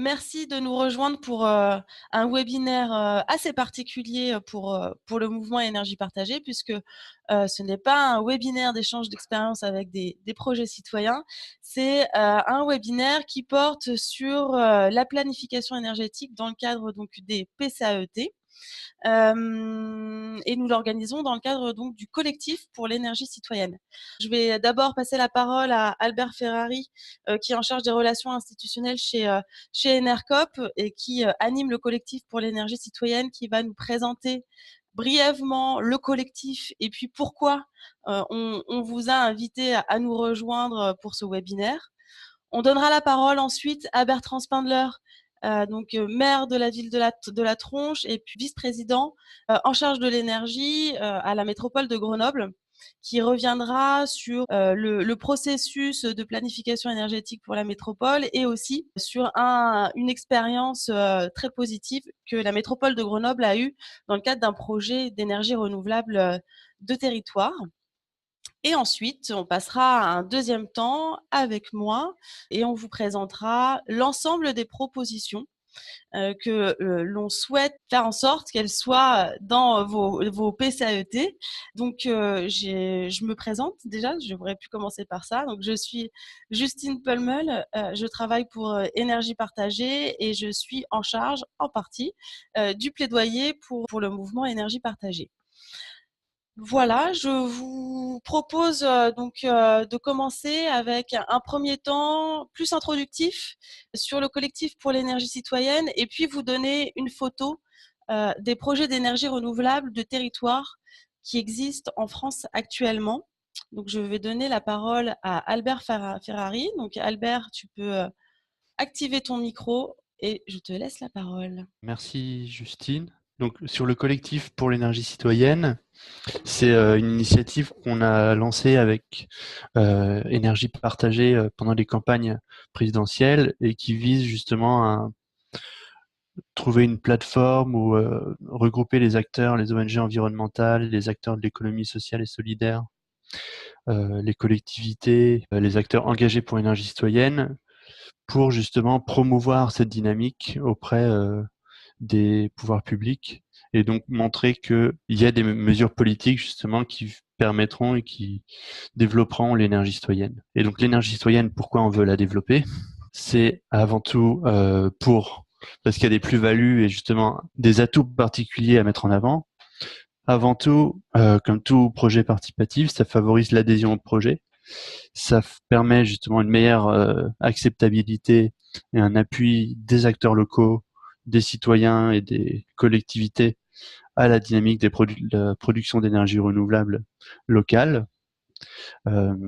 Merci de nous rejoindre pour un webinaire assez particulier pour le mouvement Énergie Partagée, puisque ce n'est pas un webinaire d'échange d'expériences avec des projets citoyens, c'est un webinaire qui porte sur la planification énergétique dans le cadre donc, des PCAET. Et nous l'organisons dans le cadre donc du collectif pour l'énergie citoyenne. Je vais d'abord passer la parole à Albert Ferrari, qui est en charge des relations institutionnelles chez Enercop et qui anime le collectif pour l'énergie citoyenne, qui va nous présenter brièvement le collectif et puis pourquoi on vous a invité à nous rejoindre pour ce webinaire. On donnera la parole ensuite à Bertrand Spindler, maire de la ville de la Tronche et puis vice-président en charge de l'énergie à la métropole de Grenoble, qui reviendra sur le processus de planification énergétique pour la métropole et aussi sur une expérience très positive que la métropole de Grenoble a eue dans le cadre d'un projet d'énergie renouvelable de territoire. Et ensuite, on passera à un deuxième temps avec moi et on vous présentera l'ensemble des propositions que l'on souhaite faire en sorte qu'elles soient dans vos PCAET. Donc, je me présente déjà, j'aurais pu commencer par ça. Donc, je suis Justine Pelmel, je travaille pour Énergie Partagée et je suis en charge en partie du plaidoyer pour le mouvement Énergie Partagée. Voilà, je vous propose de commencer avec un premier temps plus introductif sur le collectif pour l'énergie citoyenne et puis vous donner une photo des projets d'énergie renouvelable de territoire qui existent en France actuellement. Donc, je vais donner la parole à Albert Ferrari. Donc, Albert, tu peux activer ton micro et je te laisse la parole. Merci Justine. Donc, sur le collectif pour l'énergie citoyenne, c'est une initiative qu'on a lancée avec Énergie Partagée pendant les campagnes présidentielles et qui vise justement à trouver une plateforme où regrouper les acteurs, les ONG environnementales, les acteurs de l'économie sociale et solidaire, les collectivités, les acteurs engagés pour l'énergie citoyenne, pour justement promouvoir cette dynamique auprès des pouvoirs publics et donc montrer qu'il y a des mesures politiques justement qui permettront et qui développeront l'énergie citoyenne. Et donc l'énergie citoyenne, pourquoi on veut la développer? C'est avant tout parce qu'il y a des plus-values et justement des atouts particuliers à mettre en avant. Avant tout, comme tout projet participatif, ça favorise l'adhésion au projet. Ça permet justement une meilleure acceptabilité et un appui des acteurs locaux, des citoyens et des collectivités à la dynamique de la production d'énergie renouvelable locale.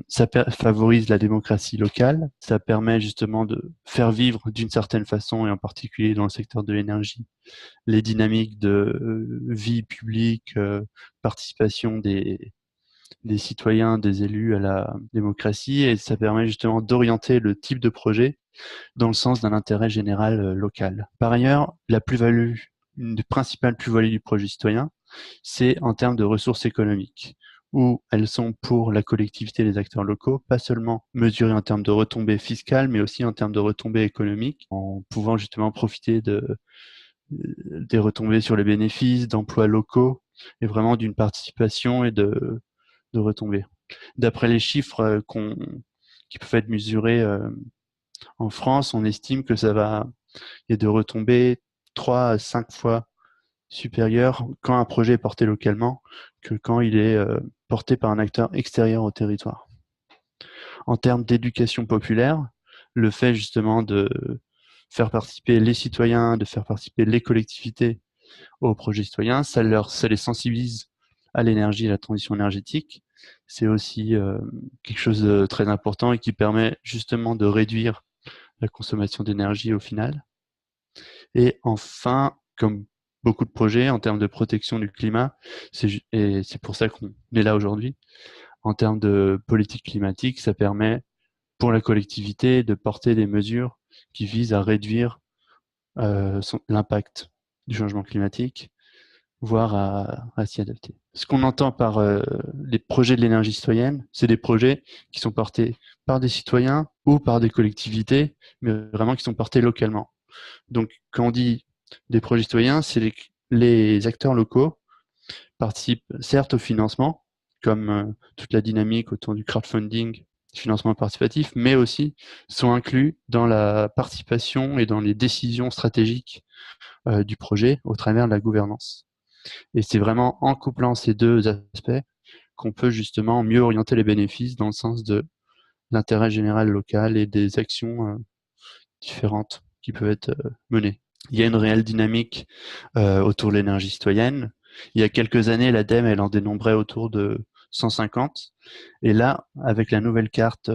Ça favorise la démocratie locale. Ça permet justement de faire vivre d'une certaine façon, et en particulier dans le secteur de l'énergie, les dynamiques de vie publique, participation des citoyens, des élus à la démocratie, et ça permet justement d'orienter le type de projet dans le sens d'un intérêt général local. Par ailleurs, une des principales plus-values du projet citoyen, c'est en termes de ressources économiques, où elles sont pour la collectivité et les acteurs locaux, pas seulement mesurées en termes de retombées fiscales, mais aussi en termes de retombées économiques, en pouvant justement profiter des retombées sur les bénéfices, d'emplois locaux, et vraiment d'une participation et de retombées. D'après les chiffres qui peuvent être mesurés en France, on estime que il y a de retombées 3 à 5 fois supérieures quand un projet est porté localement que quand il est porté par un acteur extérieur au territoire. En termes d'éducation populaire, le fait justement de faire participer les citoyens, de faire participer les collectivités aux projets citoyens, ça les sensibilise à l'énergie et à la transition énergétique. C'est aussi quelque chose de très important et qui permet justement de réduire la consommation d'énergie au final. Et enfin, comme beaucoup de projets en termes de protection du climat, et c'est pour ça qu'on est là aujourd'hui, en termes de politique climatique, ça permet pour la collectivité de porter des mesures qui visent à réduire l'impact du changement climatique, voire à s'y adapter. Ce qu'on entend par les projets de l'énergie citoyenne, c'est des projets qui sont portés par des citoyens ou par des collectivités, mais vraiment qui sont portés localement. Donc, quand on dit des projets citoyens, c'est les acteurs locaux participent certes au financement, comme toute la dynamique autour du crowdfunding, du financement participatif, mais aussi sont inclus dans la participation et dans les décisions stratégiques du projet au travers de la gouvernance. Et c'est vraiment en couplant ces deux aspects qu'on peut justement mieux orienter les bénéfices dans le sens de l'intérêt général local et des actions différentes qui peuvent être menées. Il y a une réelle dynamique autour de l'énergie citoyenne. Il y a quelques années, l'ADEME, elle en dénombrait autour de 150. Et là, avec la nouvelle carte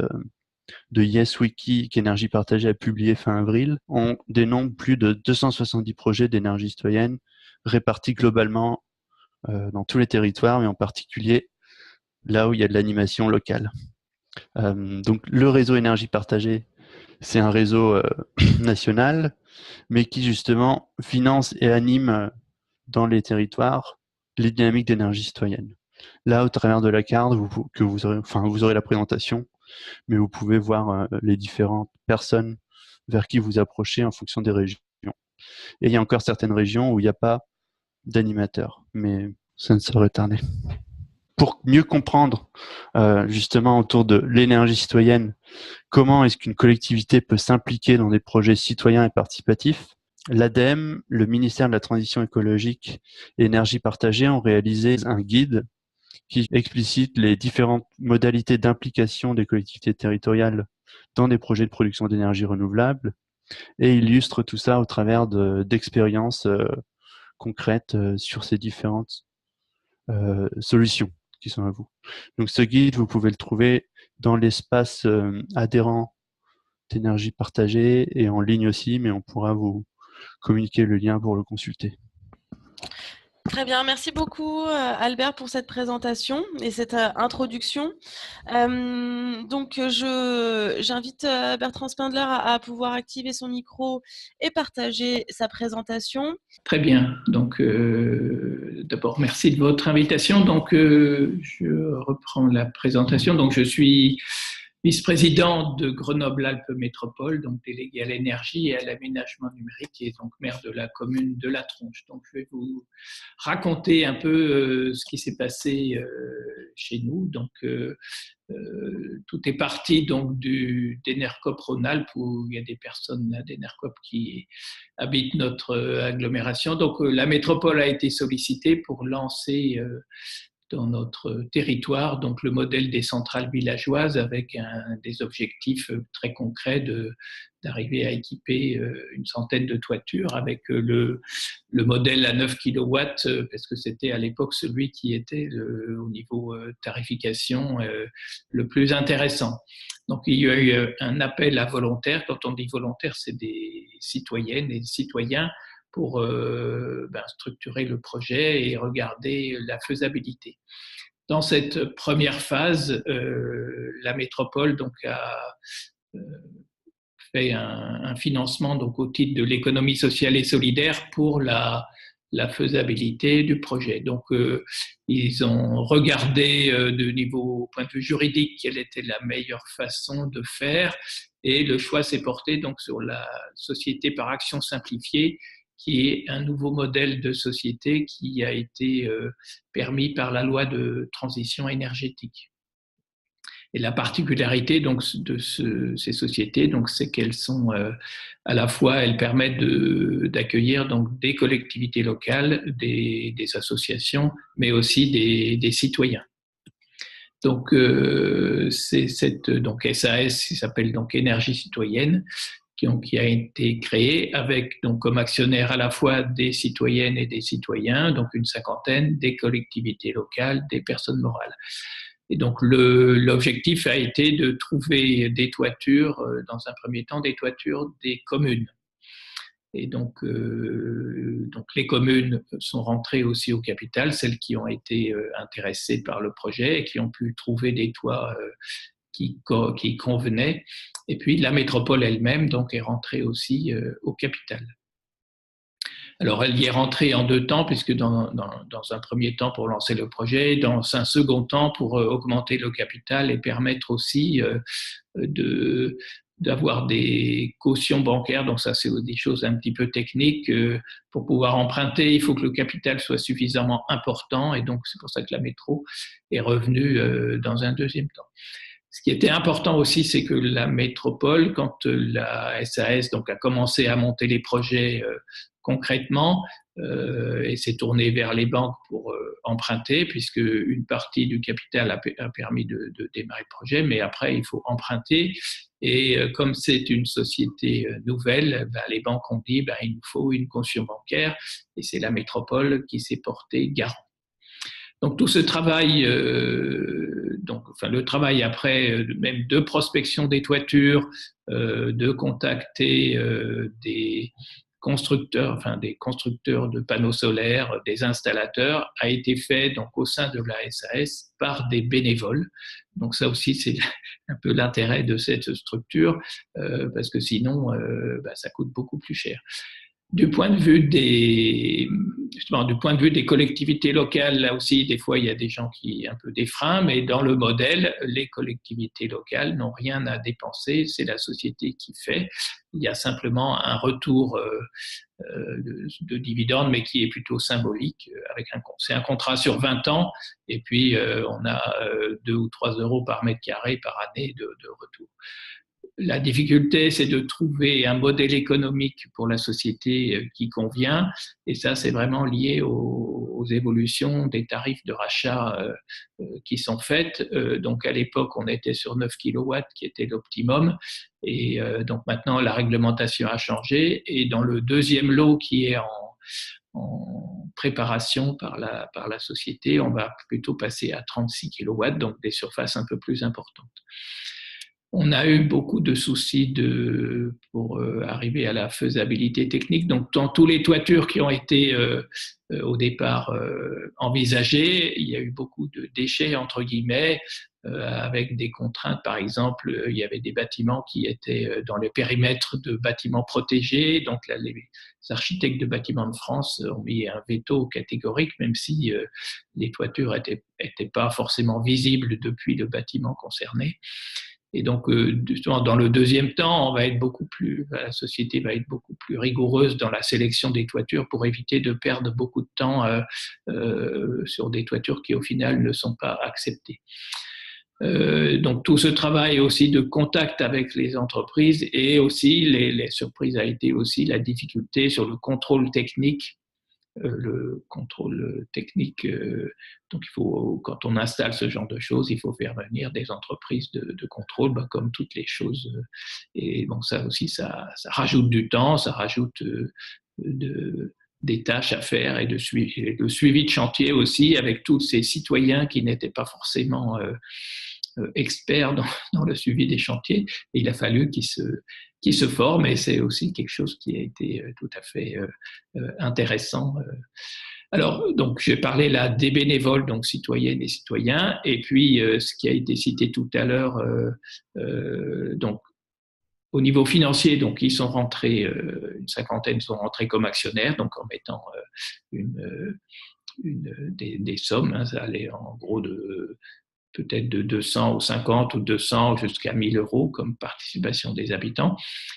de YesWiki qu'Énergie Partagée a publiée fin avril, on dénombre plus de 270 projets d'énergie citoyenne répartis globalement dans tous les territoires, mais en particulier là où il y a de l'animation locale. Donc le réseau Énergie Partagée, c'est un réseau national, mais qui justement finance et anime dans les territoires les dynamiques d'énergie citoyenne. Là, au travers de la carte, vous aurez la présentation, mais vous pouvez voir les différentes personnes vers qui vous approchez en fonction des régions. Et il y a encore certaines régions où il n'y a pas d'animateur, mais ça ne saurait tarder. Pour mieux comprendre justement autour de l'énergie citoyenne, comment est-ce qu'une collectivité peut s'impliquer dans des projets citoyens et participatifs, l'ADEME, le ministère de la Transition écologique et Énergie partagée ont réalisé un guide qui explicite les différentes modalités d'implication des collectivités territoriales dans des projets de production d'énergie renouvelable et illustre tout ça au travers d'expériences concrètes sur ces différentes solutions qui sont à vous. Donc ce guide, vous pouvez le trouver dans l'espace adhérent d'énergie partagée et en ligne aussi, mais on pourra vous communiquer le lien pour le consulter. Très bien, merci beaucoup Albert pour cette présentation et cette introduction. Donc j'invite Bertrand Spindler à pouvoir activer son micro et partager sa présentation. Très bien. Donc d'abord merci de votre invitation. Donc je reprends la présentation. Donc je suis vice-président de Grenoble-Alpes Métropole, donc délégué à l'énergie et à l'aménagement numérique et donc maire de la commune de La Tronche. Donc je vais vous raconter un peu ce qui s'est passé chez nous. Donc tout est parti donc d'Enercop Rhône-Alpes où il y a des personnes d'Enercop qui habitent notre agglomération. Donc la métropole a été sollicitée pour lancer dans notre territoire, donc le modèle des centrales villageoises avec des objectifs très concrets d'arriver à équiper une centaine de toitures avec le modèle à 9 kW parce que c'était à l'époque celui qui était au niveau tarification le plus intéressant. Donc il y a eu un appel à volontaires. Quand on dit volontaires, c'est des citoyennes et des citoyens pour structurer le projet et regarder la faisabilité. Dans cette première phase, la métropole donc, a fait un financement donc, au titre de l'économie sociale et solidaire pour la faisabilité du projet. Donc, ils ont regardé de niveau au point de vue juridique quelle était la meilleure façon de faire et le choix s'est porté donc sur la société par action simplifiée qui est un nouveau modèle de société qui a été permis par la loi de transition énergétique. Et la particularité donc, de ces sociétés, donc, c'est qu'elles sont à la fois, elles permettent d'accueillir donc, des collectivités locales, des associations, mais aussi des citoyens. Donc, c'est cette donc, SAS qui s'appelle donc Énergie citoyenne, qui a été créé avec donc comme actionnaires à la fois des citoyennes et des citoyens, donc une cinquantaine, des collectivités locales, des personnes morales. Et donc l'objectif a été de trouver des toitures, dans un premier temps des toitures des communes. Et donc les communes sont rentrées aussi au capital, celles qui ont été intéressées par le projet et qui ont pu trouver des toits qui convenaient. Et puis la métropole elle-même donc est rentrée aussi au capital. Alors, elle y est rentrée en 2 temps, puisque dans un premier temps pour lancer le projet, dans un second temps pour augmenter le capital et permettre aussi d'avoir des cautions bancaires. Donc ça, c'est des choses un petit peu techniques. Pour pouvoir emprunter, il faut que le capital soit suffisamment important, et donc c'est pour ça que la métro est revenue dans un deuxième temps. Ce qui était important aussi, c'est que la métropole, quand la SAS donc, a commencé à monter les projets concrètement, et s'est tournée vers les banques pour emprunter, puisque une partie du capital a permis de démarrer le projet, mais après, il faut emprunter. Et comme c'est une société nouvelle, les banques ont dit il nous faut une caution bancaire, et c'est la métropole qui s'est portée garant. Donc tout ce travail, le travail après, même de prospection des toitures, de contacter des constructeurs de panneaux solaires, des installateurs, a été fait donc au sein de la SAS par des bénévoles. Donc ça aussi, c'est un peu l'intérêt de cette structure, parce que sinon, ça coûte beaucoup plus cher. Du point de vue des collectivités locales, là aussi, des fois, il y a des gens qui ont un peu des freins, mais dans le modèle, les collectivités locales n'ont rien à dépenser, c'est la société qui fait. Il y a simplement un retour de dividendes, mais qui est plutôt symbolique. C'est un contrat sur 20 ans, et puis on a 2 ou 3 euros par mètre carré par année de retour. La difficulté, c'est de trouver un modèle économique pour la société qui convient, et ça, c'est vraiment lié aux évolutions des tarifs de rachat qui sont faites. Donc, à l'époque, on était sur 9 kilowatts, qui était l'optimum, et donc maintenant, la réglementation a changé, et dans le deuxième lot qui est en préparation par la société, on va plutôt passer à 36 kilowatts, donc des surfaces un peu plus importantes. On a eu beaucoup de soucis pour arriver à la faisabilité technique. Donc, dans tous les toitures qui ont été au départ envisagées, il y a eu beaucoup de déchets, entre guillemets, avec des contraintes. Par exemple, il y avait des bâtiments qui étaient dans le périmètre de bâtiments protégés. Donc, là, les architectes de bâtiments de France ont mis un veto catégorique, même si les toitures n'étaient pas forcément visibles depuis le bâtiment concerné. Et donc, justement, dans le deuxième temps, la société va être beaucoup plus rigoureuse dans la sélection des toitures pour éviter de perdre beaucoup de temps sur des toitures qui, au final, ne sont pas acceptées. Donc, tout ce travail aussi de contact avec les entreprises, et aussi, les surprises a été aussi la difficulté sur le contrôle technique. Donc quand on installe ce genre de choses, il faut faire venir des entreprises de contrôle, comme toutes les choses. Et bon, ça aussi, ça rajoute du temps, ça rajoute des tâches à faire, et le suivi de chantier aussi, avec tous ces citoyens qui n'étaient pas forcément experts dans le suivi des chantiers. Et il a fallu qu'ils se forment, et c'est aussi quelque chose qui a été tout à fait intéressant. Alors, donc, j'ai parlé là des bénévoles, donc citoyennes et citoyens, et puis ce qui a été cité tout à l'heure, donc au niveau financier, donc ils sont rentrés, une cinquantaine sont rentrés comme actionnaires, donc en mettant des sommes, ça allait en gros peut-être de 200 ou 50 ou 200 jusqu'à 1000 euros comme participation des habitants.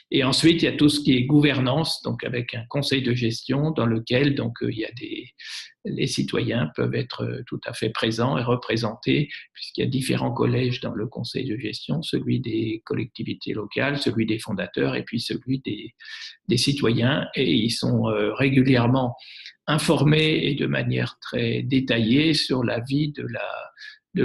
Et ensuite, il y a tout ce qui est gouvernance, donc avec un conseil de gestion dans lequel donc, les citoyens peuvent être tout à fait présents et représentés, puisqu'il y a différents collèges dans le conseil de gestion, celui des collectivités locales, celui des fondateurs et puis celui des citoyens. Et ils sont régulièrement informés et de manière très détaillée sur la vie de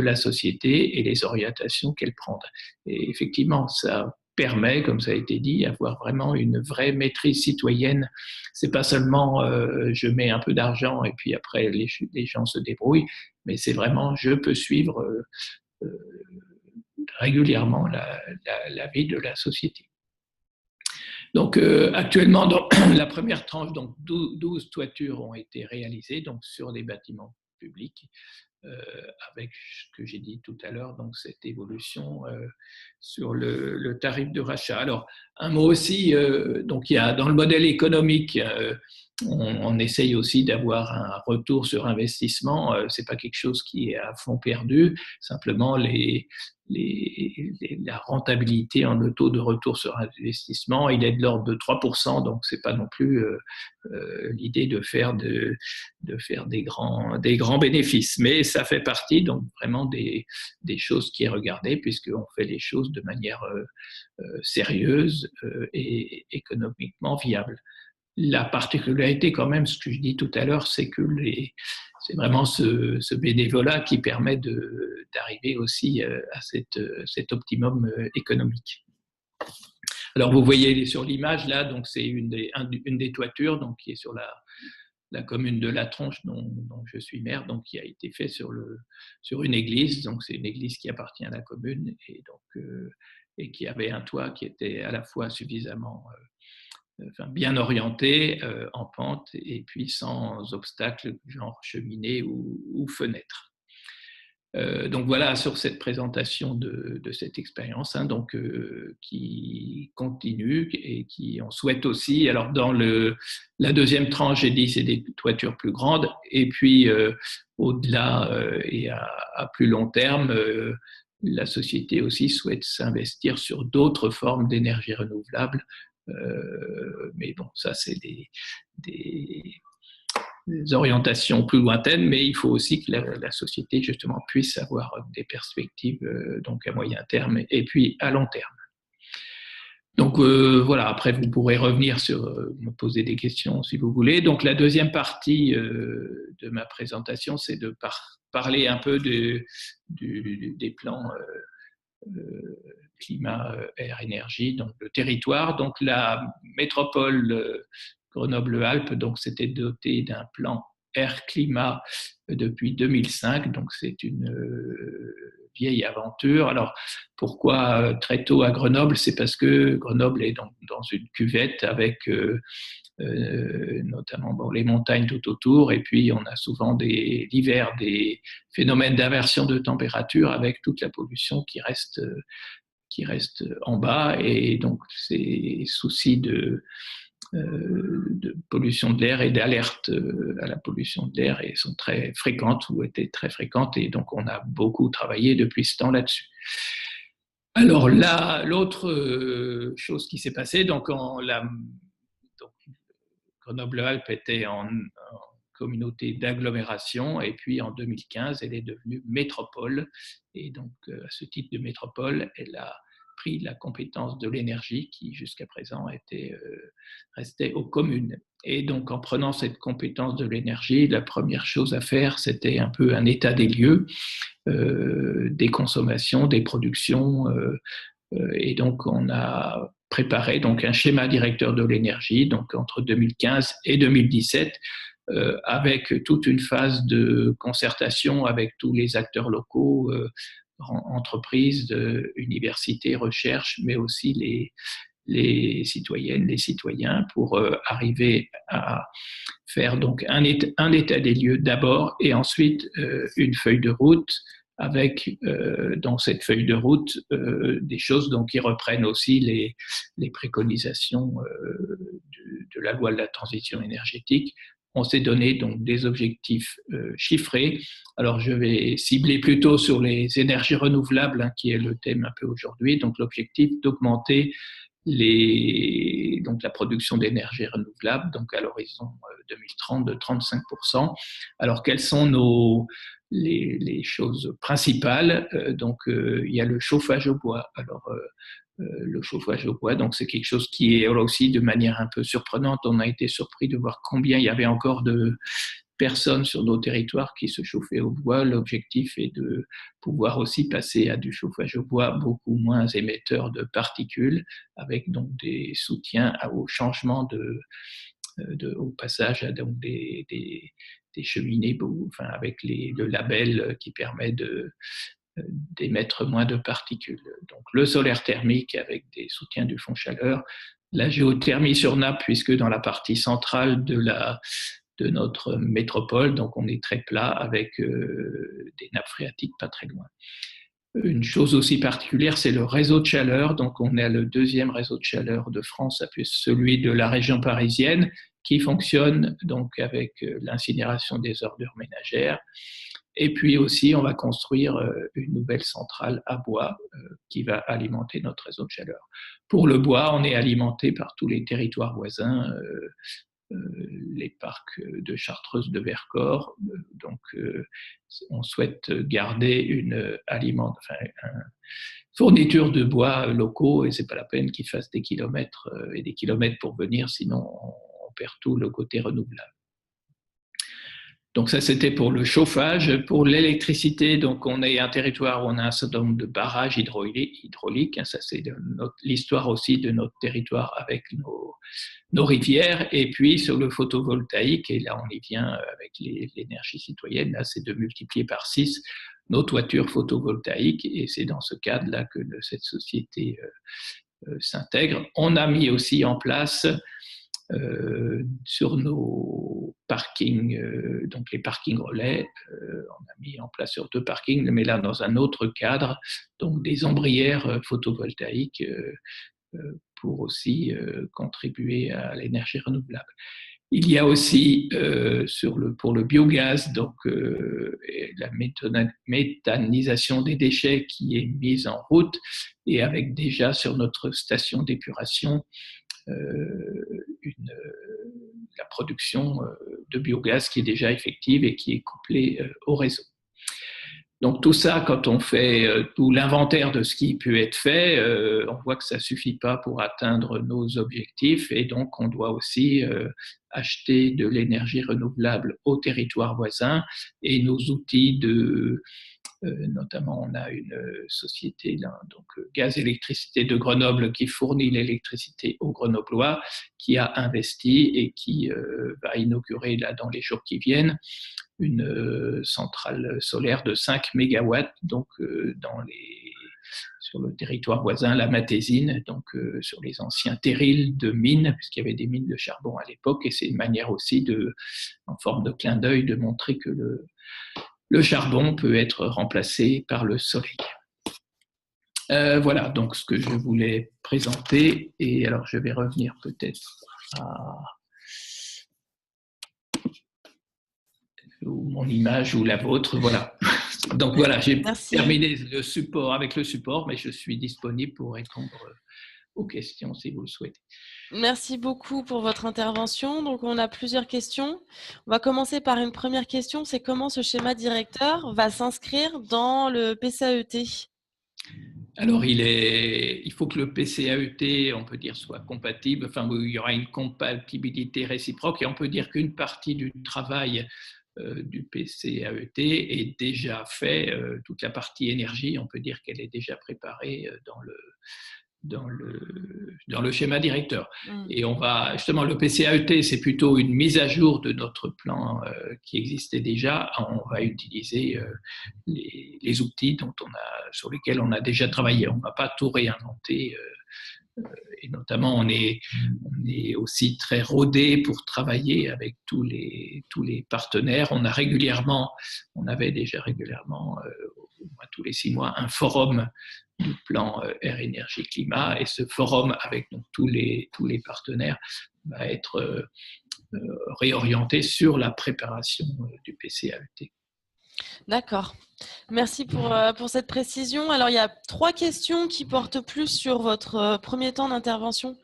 la société et les orientations qu'elle prend. Et effectivement, ça permet, comme ça a été dit, d'avoir vraiment une vraie maîtrise citoyenne. C'est pas seulement je mets un peu d'argent et puis après les gens se débrouillent, mais c'est vraiment je peux suivre régulièrement la vie de la société. Donc actuellement, dans la première tranche, donc 12 toitures ont été réalisées, donc sur des bâtiments publics, avec ce que j'ai dit tout à l'heure, donc cette évolution sur le tarif de rachat. Alors, un mot aussi, donc il y a dans le modèle économique on essaye aussi d'avoir un retour sur investissement. C'est pas quelque chose qui est à fond perdu. Simplement, la rentabilité, le taux de retour sur investissement, il est de l'ordre de 3%. Donc, c'est pas non plus l'idée de faire des grands bénéfices. Mais ça fait partie donc vraiment des choses qui est regardée, puisqu'on fait les choses de manière sérieuse et économiquement viable. La particularité quand même, ce que je dis tout à l'heure, c'est que c'est vraiment ce bénévolat qui permet d'arriver aussi à cet optimum économique. Alors vous voyez sur l'image là, donc c'est une des toitures donc, qui est sur la commune de La Tronche dont je suis maire, donc qui a été fait sur une église. Donc c'est une église qui appartient à la commune et qui avait un toit qui était à la fois suffisamment bien orienté, en pente, et puis sans obstacle, genre cheminée ou fenêtre. Donc voilà sur cette présentation de cette expérience, donc qui continue et qui on souhaite aussi. Alors dans la deuxième tranche, j'ai dit c'est des toitures plus grandes, et puis au-delà et à plus long terme, la société aussi souhaite s'investir sur d'autres formes d'énergie renouvelable. Mais bon, ça c'est des orientations plus lointaines, mais il faut aussi que la société justement puisse avoir des perspectives donc à moyen terme et puis à long terme. Donc voilà, après vous pourrez revenir me poser des questions si vous voulez. Donc la deuxième partie de ma présentation, c'est de parler un peu des plans climat, air, énergie, donc le territoire. Donc la métropole Grenoble-Alpes, donc c'était doté d'un plan air-climat depuis 2005, donc c'est une vieille aventure. Alors pourquoi très tôt à Grenoble? C'est parce que Grenoble est dans une cuvette avec notamment les montagnes tout autour, et puis on a souvent l'hiver des phénomènes d'inversion de température avec toute la pollution qui reste en bas, et donc ces soucis de pollution de l'air et d'alerte à la pollution de l'air sont très fréquentes ou étaient très fréquentes, et donc on a beaucoup travaillé depuis ce temps là-dessus. Alors là, l'autre chose qui s'est passée, donc Grenoble-Alpes était en communauté d'agglomération, et puis en 2015, elle est devenue métropole, et donc à ce titre de métropole, elle a pris la compétence de l'énergie qui jusqu'à présent restait aux communes. Et donc en prenant cette compétence de l'énergie, la première chose à faire, c'était un peu un état des lieux, des consommations, des productions, et donc on a préparé donc un schéma directeur de l'énergie, donc entre 2015 et 2017, avec toute une phase de concertation avec tous les acteurs locaux, entreprises, universités, recherche, mais aussi les citoyennes, les citoyens, pour arriver à faire donc un état des lieux d'abord, et ensuite une feuille de route avec dans cette feuille de route des choses donc, qui reprennent aussi les préconisations de la loi de la transition énergétique. On s'est donné donc des objectifs chiffrés. Alors je vais cibler plutôt sur les énergies renouvelables, qui est le thème un peu aujourd'hui. Donc l'objectif d'augmenter donc la production d'énergie renouvelable, donc à l'horizon 2030 de 35%. Alors quelles sont les choses principales? Donc il y a le chauffage au bois. Alors le chauffage au bois, donc c'est quelque chose qui est là aussi de manière un peu surprenante. On a été surpris de voir combien il y avait encore de personnes sur nos territoires qui se chauffaient au bois. L'objectif est de pouvoir aussi passer à du chauffage au bois beaucoup moins émetteur de particules, avec donc des soutiens au changement au passage à donc des cheminées, enfin avec le label qui permet d'émettre moins de particules. Donc le solaire thermique avec des soutiens du fond chaleur, la géothermie sur nappe, puisque dans la partie centrale de notre métropole, donc on est très plat avec des nappes phréatiques pas très loin. Une chose aussi particulière, c'est le réseau de chaleur. Donc on est le deuxième réseau de chaleur de France, après celui de la région parisienne, qui fonctionne donc avec l'incinération des ordures ménagères. Et puis aussi, on va construire une nouvelle centrale à bois qui va alimenter notre réseau de chaleur. Pour le bois, on est alimenté par tous les territoires voisins, les parcs de Chartreuse, de Vercors. Donc, on souhaite garder une fourniture de bois locaux, et c'est pas la peine qu'ils fassent des kilomètres et des kilomètres pour venir, sinon on perd tout le côté renouvelable. Donc ça, c'était pour le chauffage. Pour l'électricité, donc on est un territoire où on a un certain nombre de barrages hydrauliques. Ça, c'est l'histoire aussi de notre territoire avec nos rivières. Et puis sur le photovoltaïque, et là on y vient avec l'énergie citoyenne, là c'est de multiplier par 6 nos toitures photovoltaïques. Et c'est dans ce cadre-là que cette société s'intègre. On a mis aussi en place sur nos parkings, donc les parkings relais, on a mis en place sur 2 parkings, mais là dans un autre cadre, donc des ombrières photovoltaïques pour aussi contribuer à l'énergie renouvelable. Il y a aussi pour le biogaz, donc la méthanisation des déchets qui est mise en route, et avec déjà sur notre station d'épuration la production de biogaz qui est déjà effective et qui est couplée au réseau. Donc tout ça, quand on fait tout l'inventaire de ce qui peut être fait, on voit que ça ne suffit pas pour atteindre nos objectifs, et donc on doit aussi acheter de l'énergie renouvelable aux territoires voisins, et nos outils notamment, on a une société, donc Gaz Électricité de Grenoble, qui fournit l'électricité aux Grenoblois, qui a investi et qui va inaugurer là, dans les jours qui viennent, une centrale solaire de 5 mégawatts, donc sur le territoire voisin, la Matésine, donc sur les anciens terrils de mines, puisqu'il y avait des mines de charbon à l'époque, et c'est une manière aussi en forme de clin d'œil, de montrer que le charbon peut être remplacé par le soleil. Voilà donc ce que je voulais présenter, et alors je vais revenir peut-être à mon image ou la vôtre, voilà. Donc voilà, j'ai terminé le support avec le support, mais je suis disponible pour répondre aux questions si vous le souhaitez. Merci beaucoup pour votre intervention. Donc, on a plusieurs questions. On va commencer par une première question, c'est comment ce schéma directeur va s'inscrire dans le PCAET? Alors, il faut que le PCAET, on peut dire, soit compatible, enfin, il y aura une compatibilité réciproque, et on peut dire qu'une partie du travail du PCAET est déjà fait, toute la partie énergie, on peut dire qu'elle est déjà préparée dans le schéma directeur. Et on va, justement, le PCAET, c'est plutôt une mise à jour de notre plan qui existait déjà. On va utiliser les outils sur lesquels on a déjà travaillé. On ne va pas tout réinventer. Et notamment, on est aussi très rodé pour travailler avec tous les partenaires. On avait déjà régulièrement, au moins tous les 6 mois, un forum du plan Air, Énergie, Climat, et ce forum avec donc, tous les partenaires va être réorienté sur la préparation du PCAET. D'accord. Merci pour cette précision. Alors, il y a 3 questions qui portent plus sur votre premier temps d'intervention,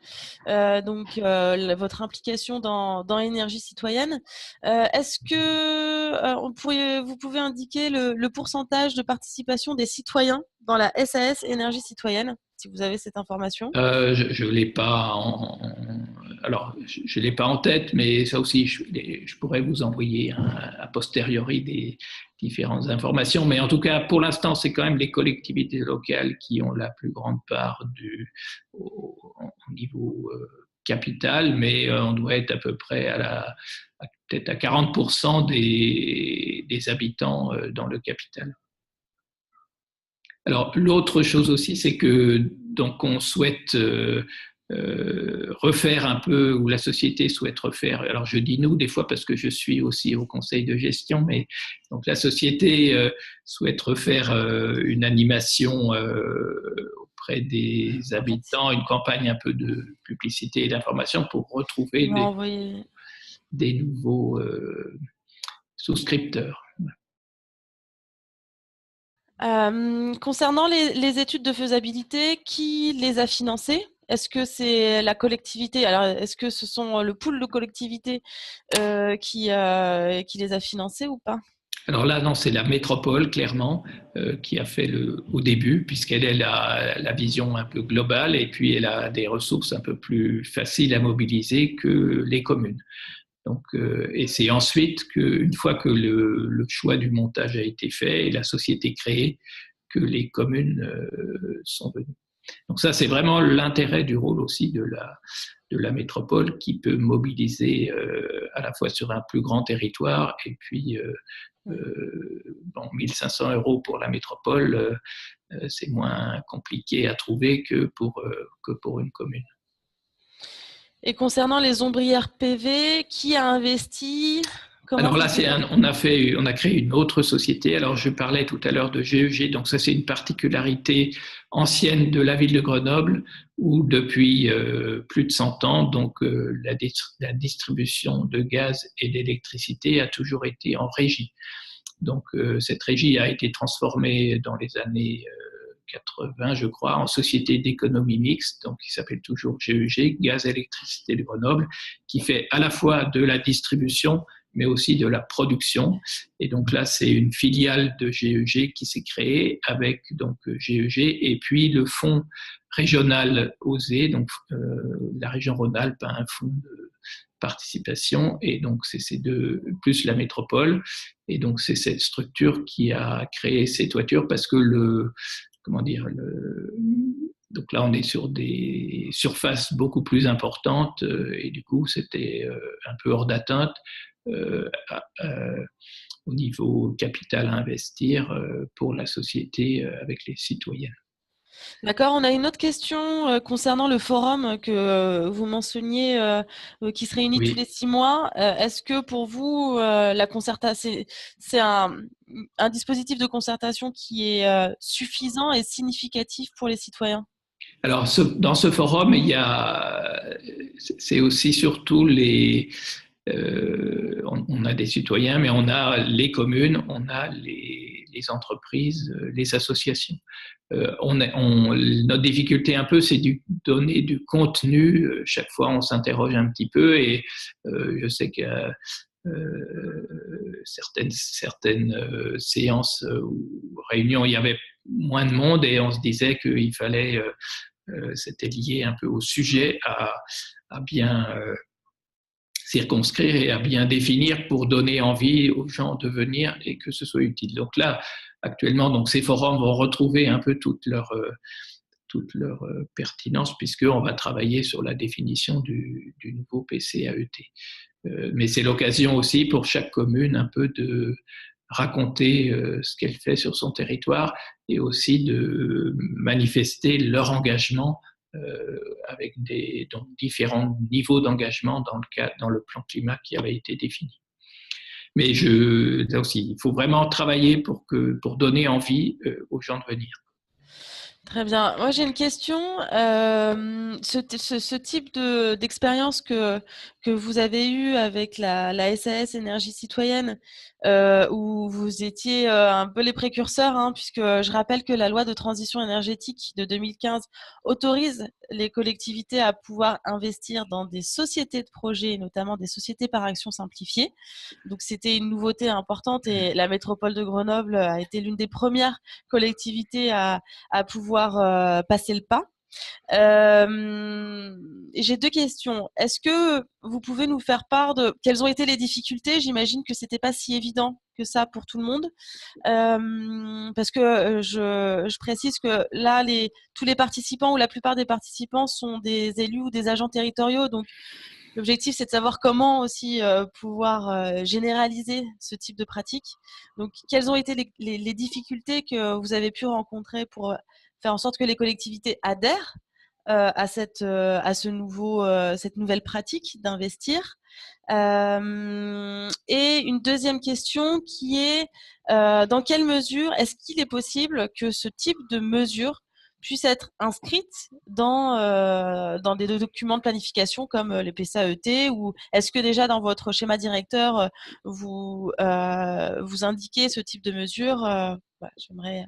votre implication dans Énergie citoyenne. Est-ce que vous pouvez indiquer le pourcentage de participation des citoyens dans la SAS Énergie citoyenne, si vous avez cette information? Je ne l'ai pas je l'ai pas en tête, mais ça aussi, je pourrais vous envoyer a posteriori des différentes informations. Mais en tout cas, pour l'instant, c'est quand même les collectivités locales qui ont la plus grande part au niveau capital, mais on doit être à peu près peut-être à 40% des habitants dans le capital. Alors, l'autre chose aussi, c'est que donc on souhaite refaire un peu, ou la société souhaite refaire, alors je dis nous des fois parce que je suis aussi au conseil de gestion, mais donc la société souhaite refaire une animation auprès des habitants, une campagne un peu de publicité et d'information pour retrouver des nouveaux souscripteurs. Concernant les études de faisabilité, qui les a financées? Est-ce que c'est la collectivité? Alors, est-ce que ce sont le pool de collectivités qui les a financées ou pas? Alors là, non, c'est la métropole, clairement, qui a fait au début, puisqu'elle est la vision un peu globale et puis elle a des ressources un peu plus faciles à mobiliser que les communes. Donc, et c'est ensuite qu'une fois que le choix du montage a été fait et la société créée, que les communes sont venues. Donc ça, c'est vraiment l'intérêt du rôle aussi de la métropole qui peut mobiliser à la fois sur un plus grand territoire et puis 1500 € pour la métropole, c'est moins compliqué à trouver que pour une commune. Et concernant les ombrières PV, qui a investi? Alors là, on a créé une autre société. Alors je parlais tout à l'heure de GEG, donc ça c'est une particularité ancienne de la ville de Grenoble, où depuis plus de 100 ans, donc la distribution de gaz et d'électricité a toujours été en régie. Donc cette régie a été transformée dans les années 80, je crois, en société d'économie mixte, donc qui s'appelle toujours GEG, Gaz Électricité de Grenoble, qui fait à la fois de la distribution, mais aussi de la production. Et donc là, c'est une filiale de GEG qui s'est créée avec donc GEG et puis le fonds régional OSE, donc la région Rhône-Alpes a un fonds de participation et donc c'est ces deux plus la métropole et donc c'est cette structure qui a créé ces toitures parce que donc là on est sur des surfaces beaucoup plus importantes et du coup c'était un peu hors d'atteinte au niveau capital à investir pour la société avec les citoyens. D'accord, on a une autre question concernant le forum que vous mentionniez qui se réunit tous les 6 mois. Est-ce que pour vous, la concertation, c'est un dispositif de concertation qui est suffisant et significatif pour les citoyens? Alors, dans ce forum, c'est aussi surtout on a des citoyens, mais on a les communes, on a les entreprises, les associations. Notre difficulté un peu, c'est de donner du contenu. Chaque fois, on s'interroge un petit peu et je sais que certaines séances ou réunions, il y avait moins de monde et on se disait qu'il fallait, c'était lié un peu au sujet, à bien circonscrire et à bien définir pour donner envie aux gens de venir et que ce soit utile. Donc là, actuellement, donc ces forums vont retrouver un peu toute leur pertinence puisqu'on va travailler sur la définition du nouveau PCAET. Mais c'est l'occasion aussi pour chaque commune un peu de raconter ce qu'elle fait sur son territoire et aussi de manifester leur engagement avec donc différents niveaux d'engagement dans le plan climat qui avait été défini. Mais là aussi, il faut vraiment travailler pour donner envie aux gens de venir. Très bien. Moi, j'ai une question. Ce type d'expérience que vous avez eue avec la SAS Énergie Citoyenne, où vous étiez un peu les précurseurs, hein, puisque je rappelle que la loi de transition énergétique de 2015 autorise les collectivités à pouvoir investir dans des sociétés de projets, notamment des sociétés par action simplifiée. Donc, c'était une nouveauté importante et la métropole de Grenoble a été l'une des premières collectivités à pouvoir passer le pas. J'ai 2 questions. Est-ce que vous pouvez nous faire part de quelles ont été les difficultés? J'imagine que c'était pas si évident que ça pour tout le monde. Parce que je précise que là, tous les participants ou la plupart des participants sont des élus ou des agents territoriaux. Donc, l'objectif, c'est de savoir comment aussi pouvoir généraliser ce type de pratique. Donc, quelles ont été les difficultés que vous avez pu rencontrer pour faire en sorte que les collectivités adhèrent à cette nouvelle pratique d'investir? Et une deuxième question qui est dans quelle mesure est-ce qu'il est possible que ce type de mesure puissent être inscrites dans des documents de planification comme les PCAET, ou est-ce que déjà dans votre schéma directeur, vous indiquez ce type de mesures? Voilà, j'aimerais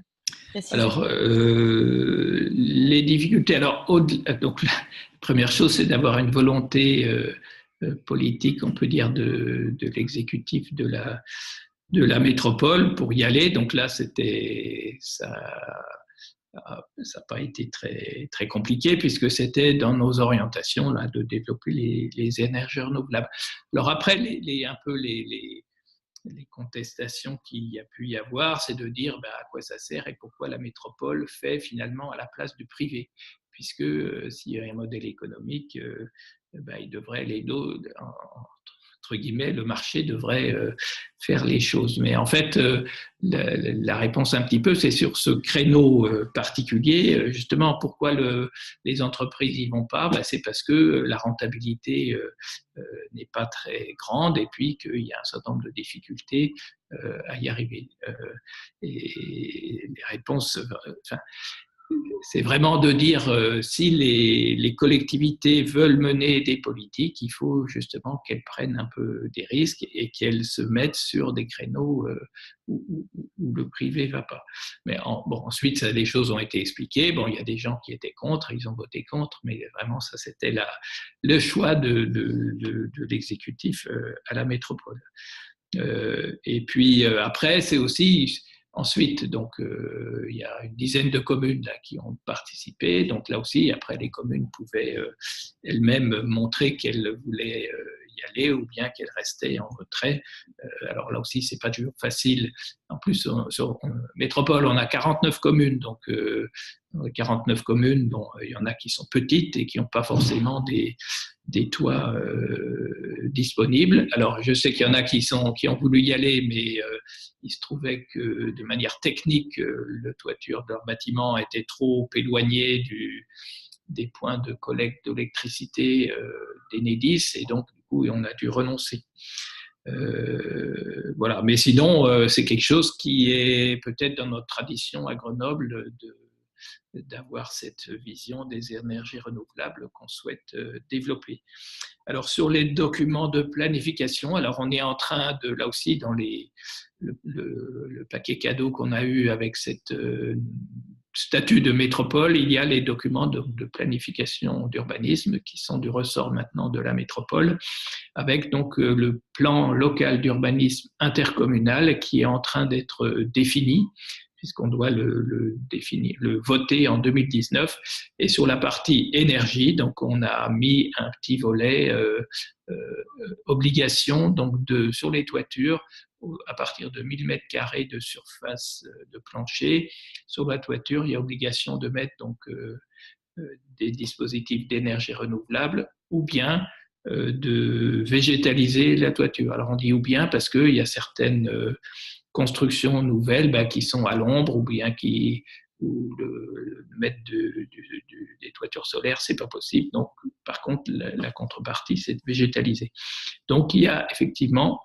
préciser. Alors, les difficultés, donc la première chose, c'est d'avoir une volonté politique, on peut dire, de l'exécutif de la métropole pour y aller. Donc là, ça n'a pas été très, très compliqué puisque c'était dans nos orientations là, de développer les énergies renouvelables. Alors après, un peu les contestations qu'il y a pu y avoir, c'est de dire à quoi ça sert et pourquoi la métropole fait finalement à la place du privé. Puisque s'il y a un modèle économique, il devrait entre guillemets, le marché devrait faire les choses. Mais en fait, la réponse un petit peu, c'est sur ce créneau particulier. Justement, pourquoi les entreprises n'y vont pas? C'est parce que la rentabilité n'est pas très grande et puis qu'il y a un certain nombre de difficultés à y arriver. Et les réponses, c'est vraiment de dire si les collectivités veulent mener des politiques, il faut justement qu'elles prennent un peu des risques et qu'elles se mettent sur des créneaux où le privé ne va pas. Mais ensuite, les choses ont été expliquées. Bon, il y a des gens qui étaient contre, ils ont voté contre, mais vraiment, ça, c'était le choix de l'exécutif à la métropole. Et puis après, c'est aussi... Ensuite, donc, il y a une dizaine de communes là, qui ont participé. Donc là aussi, après, les communes pouvaient elles-mêmes montrer qu'elles voulaient y aller ou bien qu'elles restaient en retrait. Alors là aussi, c'est pas toujours facile. En plus, sur métropole, on a 49 communes. Donc, 49 communes, bon, il y en a qui sont petites et qui n'ont pas forcément des toits disponibles. Alors, je sais qu'il y en a qui ont voulu y aller, mais il se trouvait que de manière technique, la toiture de leur bâtiment était trop éloignée des points de collecte d'électricité d'Enedis, et donc, du coup, on a dû renoncer. Voilà. Mais sinon, c'est quelque chose qui est peut-être dans notre tradition à Grenoble d'avoir cette vision des énergies renouvelables qu'on souhaite développer. Alors sur les documents de planification, alors on est en train de, là aussi dans le paquet cadeau qu'on a eu avec cette statut de métropole, il y a les documents de planification d'urbanisme qui sont du ressort maintenant de la métropole, avec donc le plan local d'urbanisme intercommunal qui est en train d'être défini, puisqu'on doit le voter en 2019. Et sur la partie énergie, donc on a mis un petit volet obligation donc sur les toitures, à partir de 1000 m² de surface de plancher. Sur la toiture, il y a obligation de mettre donc des dispositifs d'énergie renouvelable ou bien de végétaliser la toiture. Alors on dit ou bien parce qu'il y a certaines constructions nouvelles qui sont à l'ombre ou bien où mettre des toitures solaires, c'est pas possible. Donc, par contre, la contrepartie, c'est de végétaliser. Donc, il y a effectivement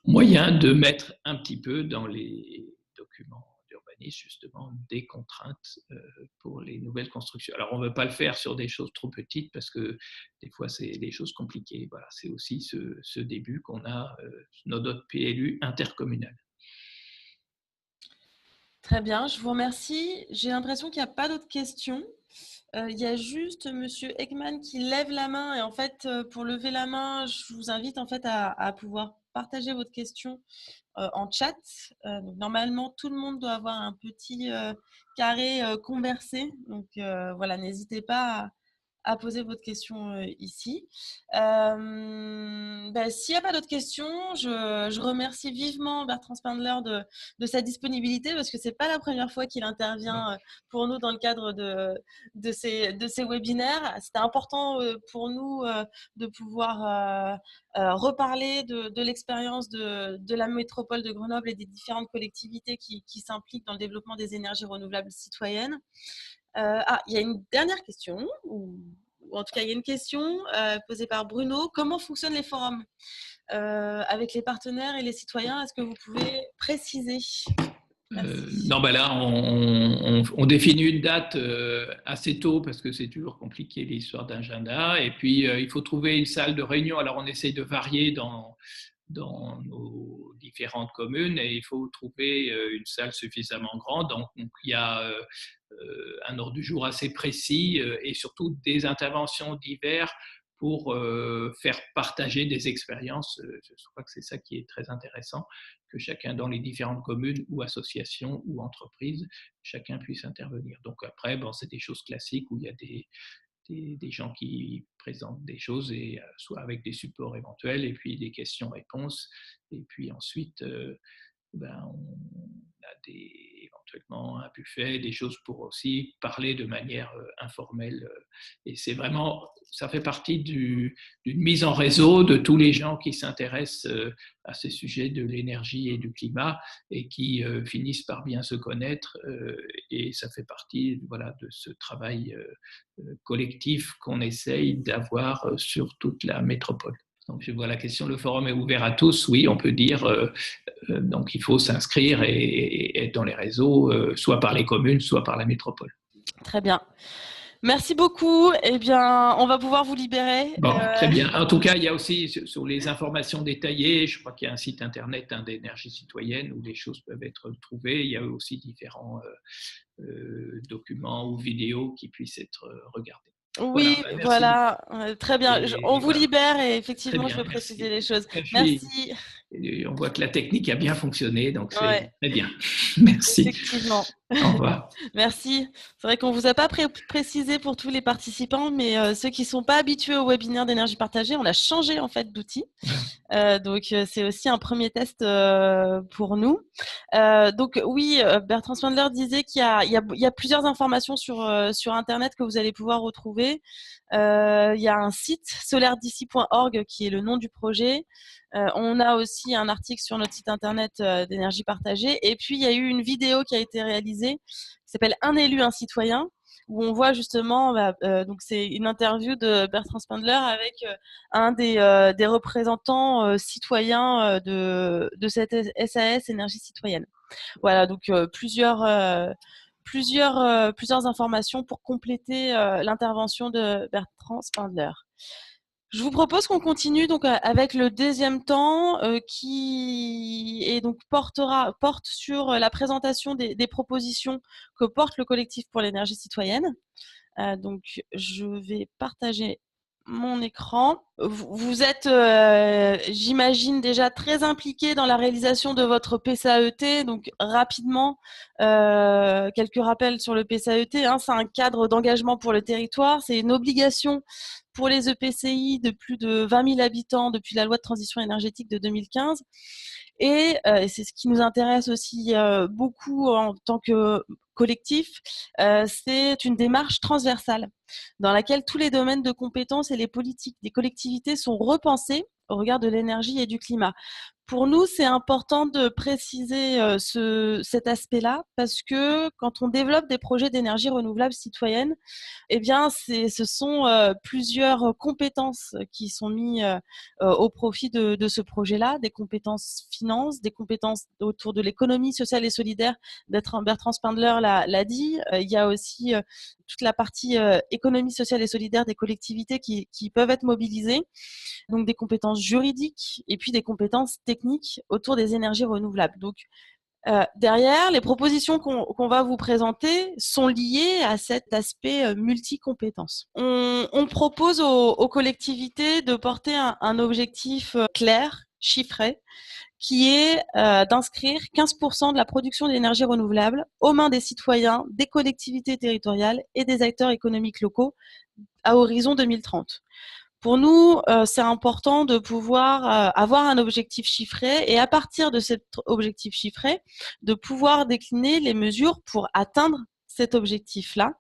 moyen de mettre un petit peu dans les documents d'urbanisme, justement, des contraintes pour les nouvelles constructions. Alors, on ne veut pas le faire sur des choses trop petites parce que des fois, c'est des choses compliquées. Voilà, c'est aussi ce début qu'on a notre PLU intercommunal. Très bien, je vous remercie. J'ai l'impression qu'il n'y a pas d'autres questions. Il y a juste Monsieur Ekman qui lève la main, et en fait, pour lever la main, je vous invite en fait à pouvoir partager votre question en chat. Donc, normalement, tout le monde doit avoir un petit carré conversé. Donc voilà, n'hésitez pas à poser votre question ici. S'il n'y a pas d'autres questions, je remercie vivement Bertrand Spindler de sa disponibilité, parce que ce n'est pas la première fois qu'il intervient pour nous dans le cadre de ces webinaires. C'était important pour nous de pouvoir reparler de l'expérience de la métropole de Grenoble et des différentes collectivités qui s'impliquent dans le développement des énergies renouvelables citoyennes. Il y a une dernière question, ou en tout cas, il y a une question posée par Bruno. Comment fonctionnent les forums avec les partenaires et les citoyens? Est-ce que vous pouvez préciser? Merci. Non, ben là, on définit une date assez tôt parce que c'est toujours compliqué l'histoire d'agenda. Et puis, il faut trouver une salle de réunion. Alors, on essaye de varier dans nos différentes communes et il faut trouver une salle suffisamment grande. Donc il y a un ordre du jour assez précis et surtout des interventions diverses pour faire partager des expériences. Je crois que c'est ça qui est très intéressant, que chacun dans les différentes communes ou associations ou entreprises, chacun puisse intervenir. Donc après, bon, c'est des choses classiques où il y a des gens qui présentent des choses, et soit avec des supports éventuels, et puis des questions-réponses. Et puis ensuite, on a éventuellement un buffet, des choses pour aussi parler de manière informelle. Et c'est vraiment, ça fait partie d'une mise en réseau de tous les gens qui s'intéressent à ces sujets de l'énergie et du climat et qui finissent par bien se connaître. Et ça fait partie, voilà, de ce travail collectif qu'on essaye d'avoir sur toute la métropole. Donc, je vois la question, le forum est ouvert à tous. Oui, on peut dire, donc il faut s'inscrire et être dans les réseaux, soit par les communes, soit par la métropole. Très bien. Merci beaucoup. Eh bien, on va pouvoir vous libérer. Bon, très bien. En tout cas, il y a aussi sur les informations détaillées, je crois qu'il y a un site internet d'énergie citoyenne où les choses peuvent être trouvées. Il y a aussi différents documents ou vidéos qui puissent être regardés. Oui, Merci. voilà, très bien. On Et vous voilà. libère et Très effectivement, je bien, vais préciser merci. les choses. Puis, Merci. on voit que la technique a bien fonctionné, donc c'est Ouais, très bien. Merci. effectivement. Au revoir. Merci. C'est vrai qu'on vous a pas précisé pour tous les participants, mais ceux qui sont pas habitués au webinaire d'énergie partagée, on a changé en fait d'outil. Donc c'est aussi un premier test pour nous. Donc oui, Bertrand Spindler disait qu'il y a plusieurs informations sur Internet que vous allez pouvoir retrouver. Il y a un site solaired'ici.org qui est le nom du projet. On a aussi un article sur notre site internet d'énergie partagée. Et puis il y a eu une vidéo qui a été réalisée qui s'appelle Un élu, un citoyen, où on voit justement, donc c'est une interview de Bertrand Spindler avec un des représentants citoyens de cette SAS énergie citoyenne. Voilà, donc plusieurs informations pour compléter l'intervention de Bertrand Spindler. Je vous propose qu'on continue donc avec le deuxième temps qui est donc porte sur la présentation des propositions que porte le collectif pour l'énergie citoyenne. Donc je vais partager mon écran. Vous êtes, j'imagine, déjà très impliqué dans la réalisation de votre PCAET. Donc rapidement, quelques rappels sur le PCAET. C'est un cadre d'engagement pour le territoire. C'est une obligation pour les EPCI de plus de 20 000 habitants depuis la loi de transition énergétique de 2015. Et c'est ce qui nous intéresse aussi beaucoup en tant que collectif, c'est une démarche transversale dans laquelle tous les domaines de compétences et les politiques des collectivités sont repensés au regard de l'énergie et du climat. Pour nous, c'est important de préciser cet aspect-là parce que quand on développe des projets d'énergie renouvelable citoyenne, eh bien, ce sont plusieurs compétences qui sont mises au profit de ce projet-là, des compétences finances, des compétences autour de l'économie sociale et solidaire. Bertrand Spindler l'a dit. Il y a aussi toute la partie économie sociale et solidaire des collectivités qui peuvent être mobilisées. Donc des compétences juridiques et puis des compétences techniques autour des énergies renouvelables. Donc derrière, les propositions qu'on va vous présenter sont liées à cet aspect multi-compétences. On propose aux collectivités de porter un objectif clair, chiffré, qui est d'inscrire 15% de la production d'énergie renouvelable aux mains des citoyens, des collectivités territoriales et des acteurs économiques locaux à horizon 2030. Pour nous, c'est important de pouvoir avoir un objectif chiffré et à partir de cet objectif chiffré, de pouvoir décliner les mesures pour atteindre cet objectif-là.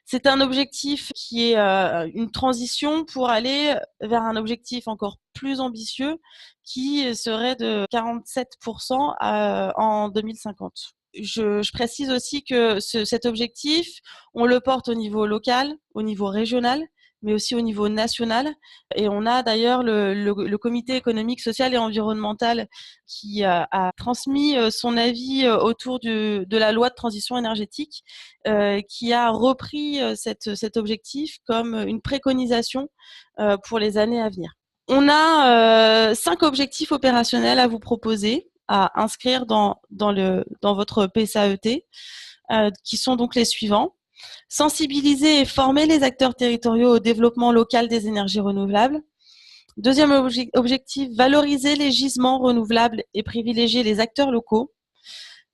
C'est un objectif qui est une transition pour aller vers un objectif encore plus ambitieux qui serait de 47% en 2050. Je précise aussi que cet objectif, on le porte au niveau local, au niveau régional, mais aussi au niveau national. Et on a d'ailleurs le Comité économique, social et environnemental qui a transmis son avis autour de la loi de transition énergétique, qui a repris cet objectif comme une préconisation pour les années à venir. On a 5 objectifs opérationnels à vous proposer, à inscrire dans votre PSAET, qui sont donc les suivants. Sensibiliser et former les acteurs territoriaux au développement local des énergies renouvelables. Deuxième objectif, valoriser les gisements renouvelables et privilégier les acteurs locaux.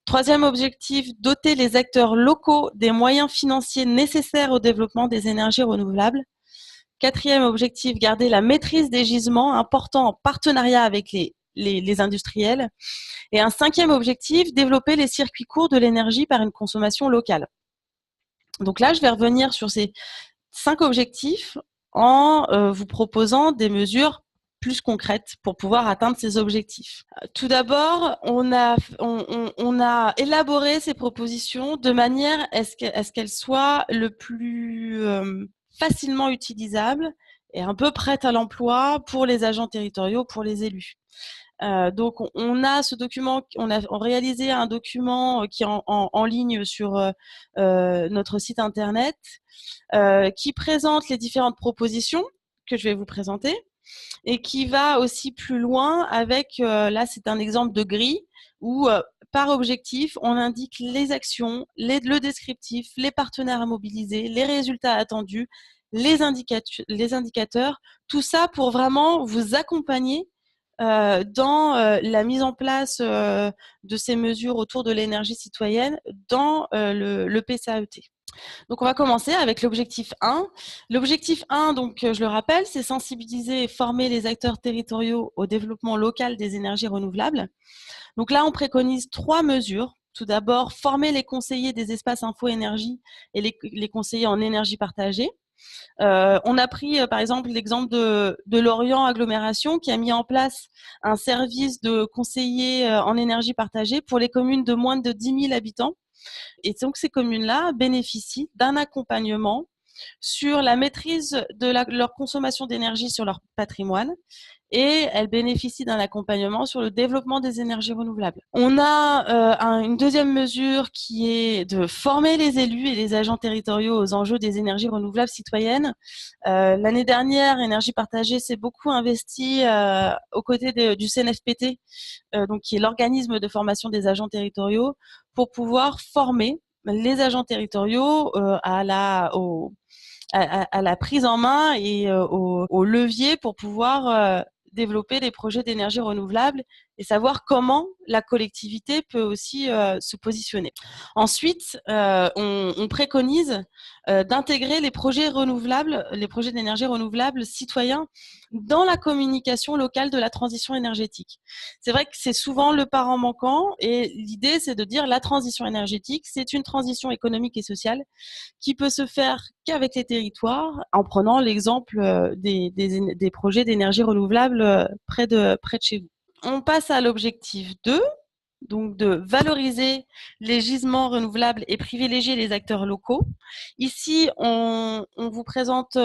Troisième objectif, doter les acteurs locaux des moyens financiers nécessaires au développement des énergies renouvelables. Quatrième objectif, garder la maîtrise des gisements importants en partenariat avec les industriels. Et un cinquième objectif, développer les circuits courts de l'énergie par une consommation locale. Donc là, je vais revenir sur ces 5 objectifs en vous proposant des mesures plus concrètes pour pouvoir atteindre ces objectifs. Tout d'abord, on a élaboré ces propositions de manière à ce qu'elles soient le plus facilement utilisables et un peu prêtes à l'emploi pour les agents territoriaux, pour les élus. Donc on a ce document, on a réalisé un document qui est en ligne sur notre site internet, qui présente les différentes propositions que je vais vous présenter et qui va aussi plus loin avec, là c'est un exemple de grille où par objectif on indique les actions, le descriptif, les partenaires à mobiliser, les résultats attendus, les indicateurs, tout ça pour vraiment vous accompagner dans la mise en place de ces mesures autour de l'énergie citoyenne dans le PSAET. Donc, on va commencer avec l'objectif 1. L'objectif 1, donc, je le rappelle, c'est sensibiliser et former les acteurs territoriaux au développement local des énergies renouvelables. Donc là, on préconise 3 mesures. Tout d'abord, former les conseillers des espaces info-énergie et les conseillers en énergie partagée. On a pris par exemple l'exemple de Lorient Agglomération qui a mis en place un service de conseiller en énergie partagée pour les communes de moins de 10 000 habitants. Et donc ces communes-là bénéficient d'un accompagnement sur la maîtrise de leur consommation d'énergie sur leur patrimoine, et elles bénéficient d'un accompagnement sur le développement des énergies renouvelables. On a une deuxième mesure qui est de former les élus et les agents territoriaux aux enjeux des énergies renouvelables citoyennes. L'année dernière, Énergie Partagée s'est beaucoup investi aux côtés du CNFPT, donc qui est l'organisme de formation des agents territoriaux, pour pouvoir former les agents territoriaux à la prise en main et au levier pour pouvoir développer des projets d'énergie renouvelable et savoir comment la collectivité peut aussi se positionner. Ensuite, on préconise d'intégrer les projets renouvelables, les projets d'énergie renouvelable citoyens dans la communication locale de la transition énergétique. C'est vrai que c'est souvent le parent manquant et l'idée, c'est de dire la transition énergétique, c'est une transition économique et sociale qui peut se faire qu'avec les territoires en prenant l'exemple des projets d'énergie renouvelable près de chez vous. On passe à l'objectif 2, donc de valoriser les gisements renouvelables et privilégier les acteurs locaux. Ici, on vous présente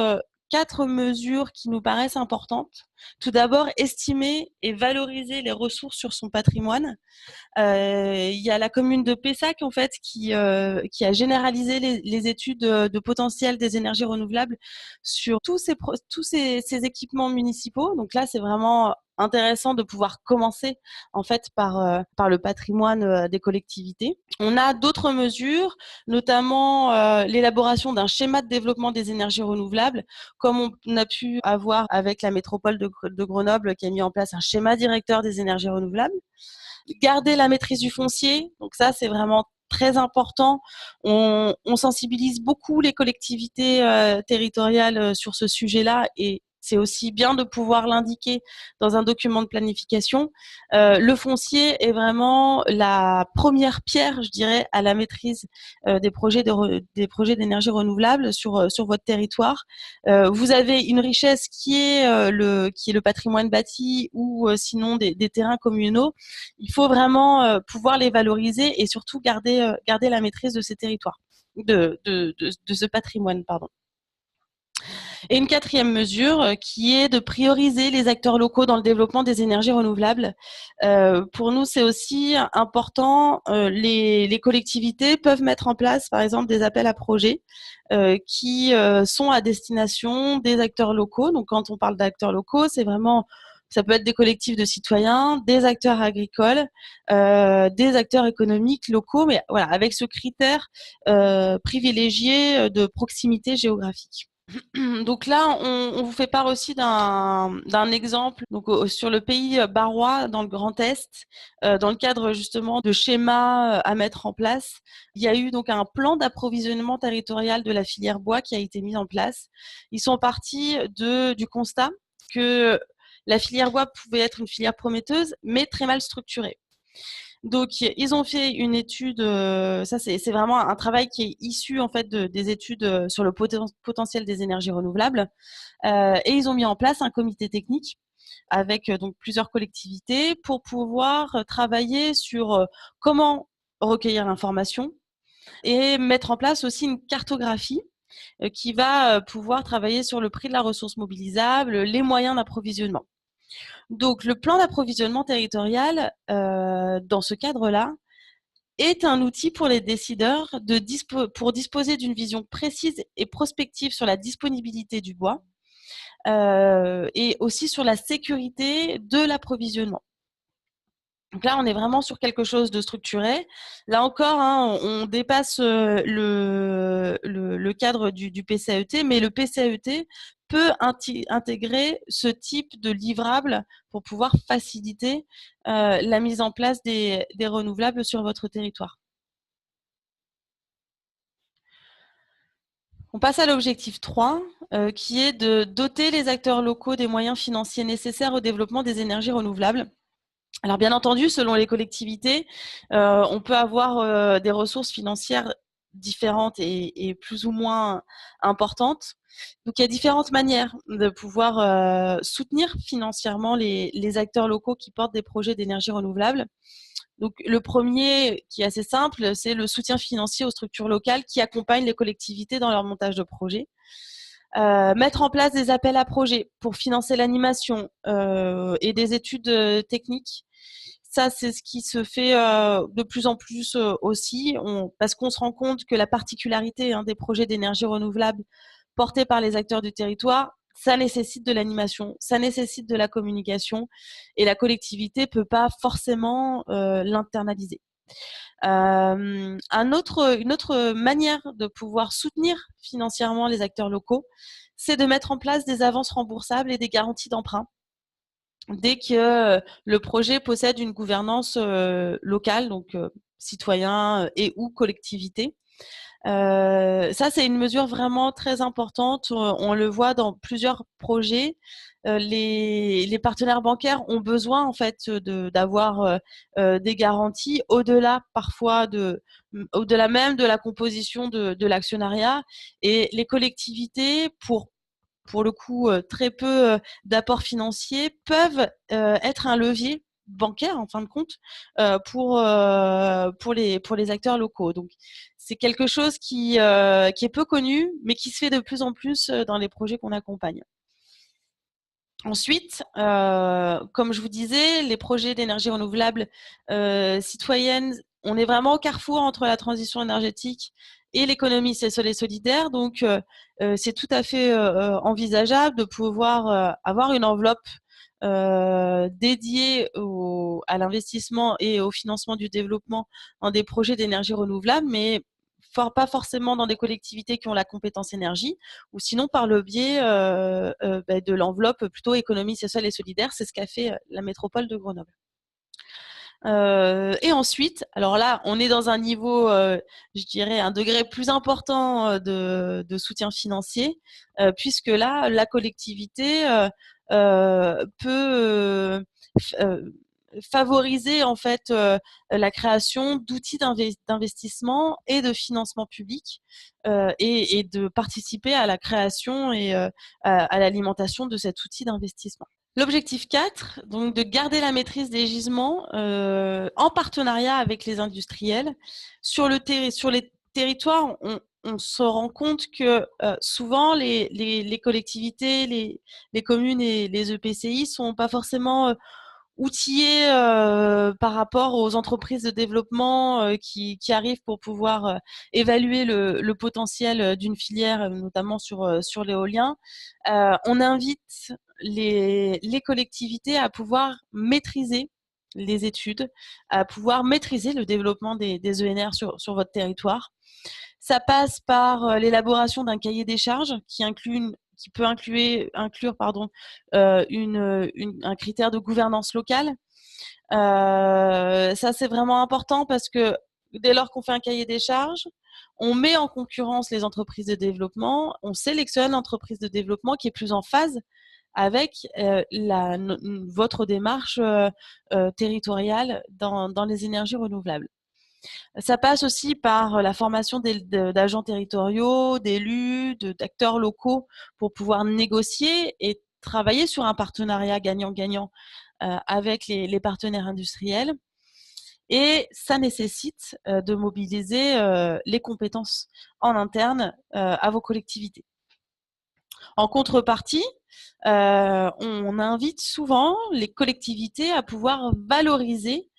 4 mesures qui nous paraissent importantes. Tout d'abord, estimer et valoriser les ressources sur son patrimoine. Il y a la commune de Pessac en fait qui a généralisé les études de potentiel des énergies renouvelables sur tous ces équipements municipaux. Donc là, c'est vraiment intéressant de pouvoir commencer en fait par le patrimoine des collectivités. On a d'autres mesures, notamment l'élaboration d'un schéma de développement des énergies renouvelables, comme on a pu avoir avec la métropole de Grenoble qui a mis en place un schéma directeur des énergies renouvelables. Garder la maîtrise du foncier, donc ça c'est vraiment très important. On sensibilise beaucoup les collectivités territoriales sur ce sujet-là et c'est aussi bien de pouvoir l'indiquer dans un document de planification. Le foncier est vraiment la première pierre, je dirais, à la maîtrise des projets d'énergie renouvelable sur votre territoire. Vous avez une richesse qui est le patrimoine bâti ou sinon des terrains communaux. Il faut vraiment pouvoir les valoriser et surtout garder la maîtrise de ces territoires, de ce patrimoine, pardon. Et une quatrième mesure qui est de prioriser les acteurs locaux dans le développement des énergies renouvelables. Pour nous, c'est aussi important. Les collectivités peuvent mettre en place, par exemple, des appels à projets qui sont à destination des acteurs locaux. Donc, quand on parle d'acteurs locaux, c'est vraiment, ça peut être des collectifs de citoyens, des acteurs agricoles, des acteurs économiques locaux, mais voilà, avec ce critère privilégié de proximité géographique. Donc là, on vous fait part aussi d'un exemple donc, sur le pays barrois, dans le Grand Est, dans le cadre justement de schémas à mettre en place. Il y a eu donc un plan d'approvisionnement territorial de la filière bois qui a été mis en place. Ils sont partis du constat que la filière bois pouvait être une filière prometteuse, mais très mal structurée. Donc, ils ont fait une étude, ça c'est vraiment un travail qui est issu en fait des études sur le potentiel des énergies renouvelables, et ils ont mis en place un comité technique avec donc plusieurs collectivités pour pouvoir travailler sur comment recueillir l'information et mettre en place aussi une cartographie qui va pouvoir travailler sur le prix de la ressource mobilisable, les moyens d'approvisionnement. Donc, le plan d'approvisionnement territorial, dans ce cadre-là, est un outil pour les décideurs pour disposer d'une vision précise et prospective sur la disponibilité du bois et aussi sur la sécurité de l'approvisionnement. Donc là, on est vraiment sur quelque chose de structuré. Là encore, hein, on dépasse le cadre du PCAET, mais le PCAET peut intégrer ce type de livrable pour pouvoir faciliter la mise en place des renouvelables sur votre territoire. On passe à l'objectif 3, qui est de doter les acteurs locaux des moyens financiers nécessaires au développement des énergies renouvelables. Alors bien entendu, selon les collectivités, on peut avoir des ressources financières différentes et plus ou moins importantes. Donc il y a différentes manières de pouvoir soutenir financièrement les acteurs locaux qui portent des projets d'énergie renouvelable. Donc le premier, qui est assez simple, c'est le soutien financier aux structures locales qui accompagnent les collectivités dans leur montage de projets. Mettre en place des appels à projets pour financer l'animation et des études techniques. Ça, c'est ce qui se fait de plus en plus aussi, parce qu'on se rend compte que la particularité des projets d'énergie renouvelable portés par les acteurs du territoire, ça nécessite de l'animation, ça nécessite de la communication, et la collectivité ne peut pas forcément l'internaliser. Une autre manière de pouvoir soutenir financièrement les acteurs locaux, c'est de mettre en place des avances remboursables et des garanties d'emprunt dès que le projet possède une gouvernance locale, donc citoyen et ou collectivité. Ça, c'est une mesure vraiment très importante. On le voit dans plusieurs projets. Les partenaires bancaires ont besoin en fait d'avoir des garanties au-delà parfois au-delà même de la composition de l'actionnariat, et les collectivités pour le coup très peu d'apports financiers peuvent être un levier bancaire en fin de compte pour les acteurs locaux. Donc c'est quelque chose qui est peu connu, mais qui se fait de plus en plus dans les projets qu'on accompagne. Ensuite, comme je vous disais, les projets d'énergie renouvelable citoyenne, on est vraiment au carrefour entre la transition énergétique et l'économie sociale et solidaire. Donc, c'est tout à fait envisageable de pouvoir avoir une enveloppe dédiée à l'investissement et au financement du développement dans des projets d'énergie renouvelable, mais pas forcément dans des collectivités qui ont la compétence énergie, ou sinon par le biais de l'enveloppe plutôt économie sociale et solidaire. C'est ce qu'a fait la métropole de Grenoble. Et ensuite, alors là, on est dans un niveau, je dirais, un degré plus important de soutien financier, puisque là, la collectivité peut favoriser en fait la création d'outils d'investissement et de financement public et de participer à la création et à l'alimentation de cet outil d'investissement. L'objectif 4, donc de garder la maîtrise des gisements en partenariat avec les industriels sur les territoire, on se rend compte que souvent les collectivités, les communes et les EPCI sont pas forcément outillés par rapport aux entreprises de développement qui arrivent pour pouvoir évaluer le potentiel d'une filière, notamment sur l'éolien. On invite les collectivités à pouvoir maîtriser les études, à pouvoir maîtriser le développement des ENR sur votre territoire. Ça passe par l'élaboration d'un cahier des charges qui peut inclure un critère de gouvernance locale. Ça, c'est vraiment important parce que dès lors qu'on fait un cahier des charges, on met en concurrence les entreprises de développement, on sélectionne l'entreprise de développement qui est plus en phase avec votre démarche territoriale dans les énergies renouvelables. Ça passe aussi par la formation d'agents territoriaux, d'élus, d'acteurs locaux pour pouvoir négocier et travailler sur un partenariat gagnant-gagnant avec les partenaires industriels. Et ça nécessite de mobiliser les compétences en interne à vos collectivités. En contrepartie, on invite souvent les collectivités à pouvoir valoriser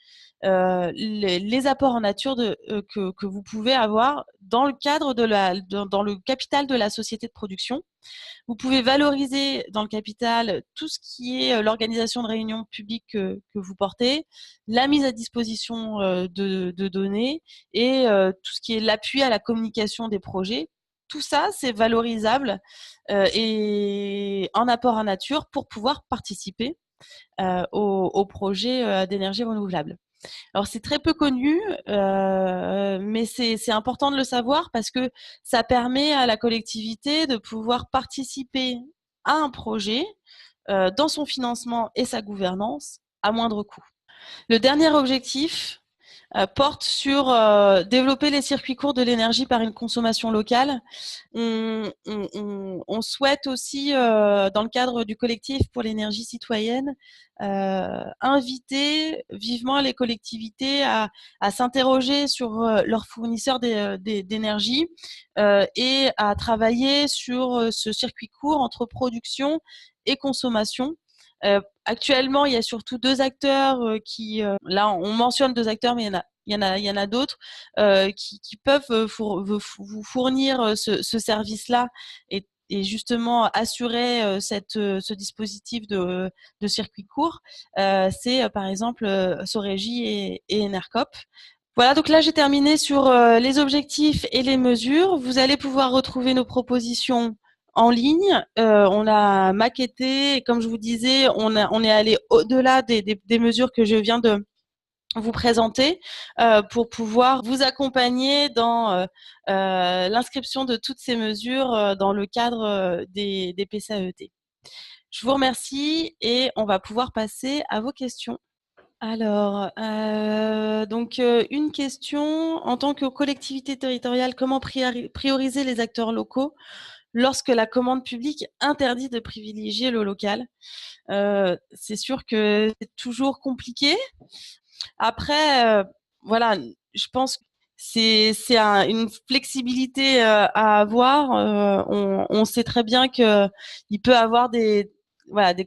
les apports en nature que vous pouvez avoir dans le cadre dans le capital de la société de production. Vous pouvez valoriser dans le capital tout ce qui est l'organisation de réunions publiques que vous portez, la mise à disposition de données et tout ce qui est l'appui à la communication des projets. Tout ça, c'est valorisable et en apport en nature pour pouvoir participer au projet d'énergie renouvelable. Alors, c'est très peu connu, mais c'est important de le savoir parce que ça permet à la collectivité de pouvoir participer à un projet dans son financement et sa gouvernance à moindre coût. Le dernier objectif porte sur développer les circuits courts de l'énergie par une consommation locale. On souhaite aussi, dans le cadre du collectif pour l'énergie citoyenne, inviter vivement les collectivités à s'interroger sur leurs fournisseurs d'énergie et à travailler sur ce circuit court entre production et consommation. Actuellement, il y a surtout deux acteurs là, on mentionne deux acteurs, mais il y en a d'autres qui peuvent vous fournir ce service-là et justement assurer ce dispositif de circuit court. C'est par exemple Sorégie et Enercop. Voilà, donc là j'ai terminé sur les objectifs et les mesures. Vous allez pouvoir retrouver nos propositions en ligne. On a maquetté, et comme je vous disais, on est allé au-delà des mesures que je viens de vous présenter pour pouvoir vous accompagner dans l'inscription de toutes ces mesures dans le cadre des PCAET. Je vous remercie et on va pouvoir passer à vos questions. Alors, donc une question, en tant que collectivité territoriale, comment prioriser les acteurs locaux lorsque la commande publique interdit de privilégier le local? C'est sûr que c'est toujours compliqué. Après, voilà, je pense que c'est une flexibilité à avoir. On sait très bien qu'il peut avoir des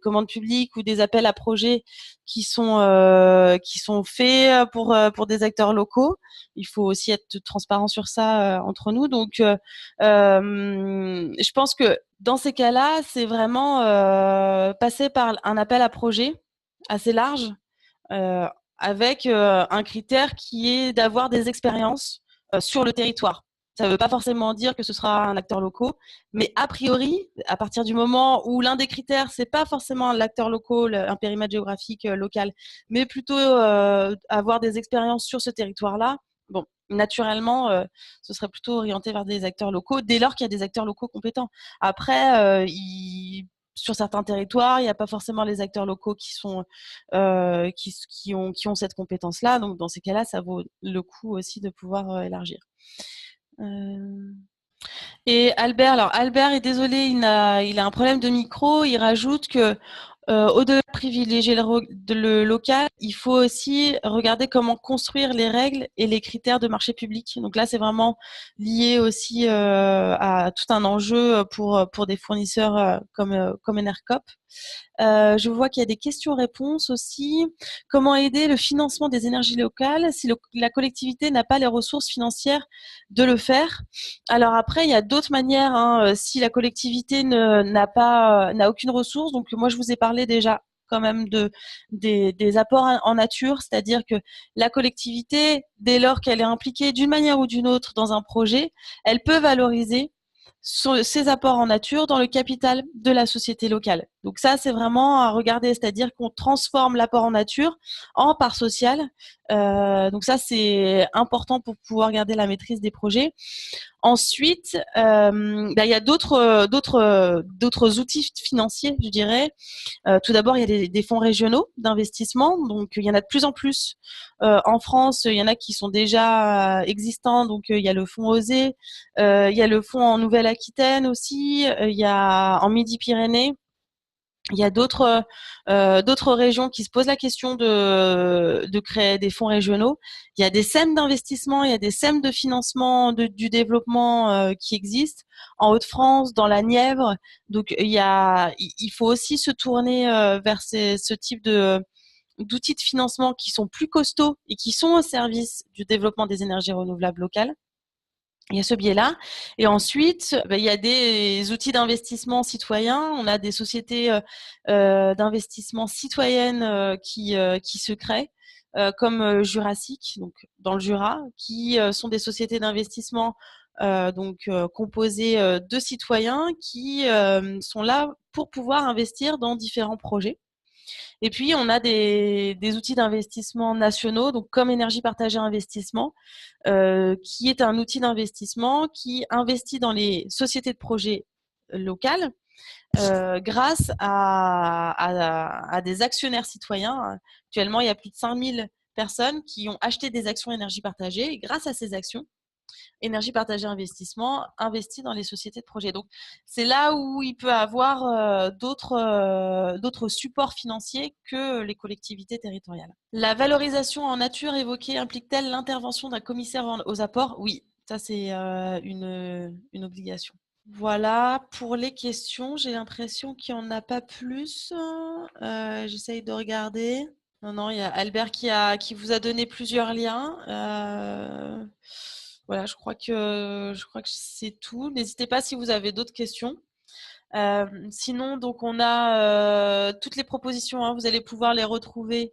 commandes publiques ou des appels à projets qui sont faits pour des acteurs locaux. Il faut aussi être transparent sur ça entre nous. Donc, je pense que dans ces cas-là, c'est vraiment passer par un appel à projet assez large avec un critère qui est d'avoir des expériences sur le territoire. Ça ne veut pas forcément dire que ce sera un acteur local, mais a priori, à partir du moment où l'un des critères, c'est pas forcément l'acteur local, un périmètre géographique local, mais plutôt avoir des expériences sur ce territoire-là, bon, naturellement, ce serait plutôt orienté vers des acteurs locaux, dès lors qu'il y a des acteurs locaux compétents. Après, sur certains territoires, il n'y a pas forcément les acteurs locaux qui ont cette compétence-là. Donc, dans ces cas-là, ça vaut le coup aussi de pouvoir élargir. Et Albert est désolé, il a un problème de micro. Il rajoute que au-delà privilégier le local, il faut aussi regarder comment construire les règles et les critères de marché public. Donc là, c'est vraiment lié aussi à tout un enjeu pour des fournisseurs comme Enercop. Je vois qu'il y a des questions-réponses aussi. Comment aider le financement des énergies locales si la collectivité n'a pas les ressources financières de le faire? Alors après, il y a d'autres manières, hein, si la collectivité n'a aucune ressource. Donc moi, je vous ai parlé déjà quand même des apports en nature, c'est-à-dire que la collectivité, dès lors qu'elle est impliquée d'une manière ou d'une autre dans un projet, elle peut valoriser ces apports en nature dans le capital de la société locale. Donc ça, c'est vraiment à regarder, c'est-à-dire qu'on transforme l'apport en nature en part sociale. Donc ça, c'est important pour pouvoir garder la maîtrise des projets. Ensuite, il y a d'autres outils financiers, je dirais. Tout d'abord, il y a des fonds régionaux d'investissement. Donc, il y en a de plus en plus en France. Il y en a qui sont déjà existants. Donc, il y a le fonds OSER. Il y a le fonds en Nouvelle-Aquitaine aussi. Il y a en Midi-Pyrénées. Il y a d'autres régions qui se posent la question de créer des fonds régionaux. Il y a des SEM d'investissement, il y a des SEM de financement du développement qui existent en Hauts-de-France, dans la Nièvre. Donc il faut aussi se tourner vers ce type d'outils de financement qui sont plus costauds et qui sont au service du développement des énergies renouvelables locales. Il y a ce biais-là. Et ensuite, il y a des outils d'investissement citoyens. On a des sociétés d'investissement citoyennes qui se créent, comme Jurassic, donc dans le Jura, qui sont des sociétés d'investissement composées de citoyens qui sont là pour pouvoir investir dans différents projets. Et puis, on a des outils d'investissement nationaux, donc comme Énergie Partagée Investissement, qui est un outil d'investissement qui investit dans les sociétés de projets locales grâce à des actionnaires citoyens. Actuellement, il y a plus de 5000 personnes qui ont acheté des actions Énergie Partagée. Et grâce à ces actions, Énergie Partagée Investissement investit dans les sociétés de projet. Donc, c'est là où il peut avoir d'autres supports financiers que les collectivités territoriales. La valorisation en nature évoquée implique-t-elle l'intervention d'un commissaire aux apports? Oui, ça c'est une obligation. Voilà pour les questions. J'ai l'impression qu'il n'y en a pas plus. J'essaye de regarder. Non, il y a Albert qui vous a donné plusieurs liens. Voilà, je crois que c'est tout. N'hésitez pas si vous avez d'autres questions. Sinon, donc on a toutes les propositions, hein, vous allez pouvoir les retrouver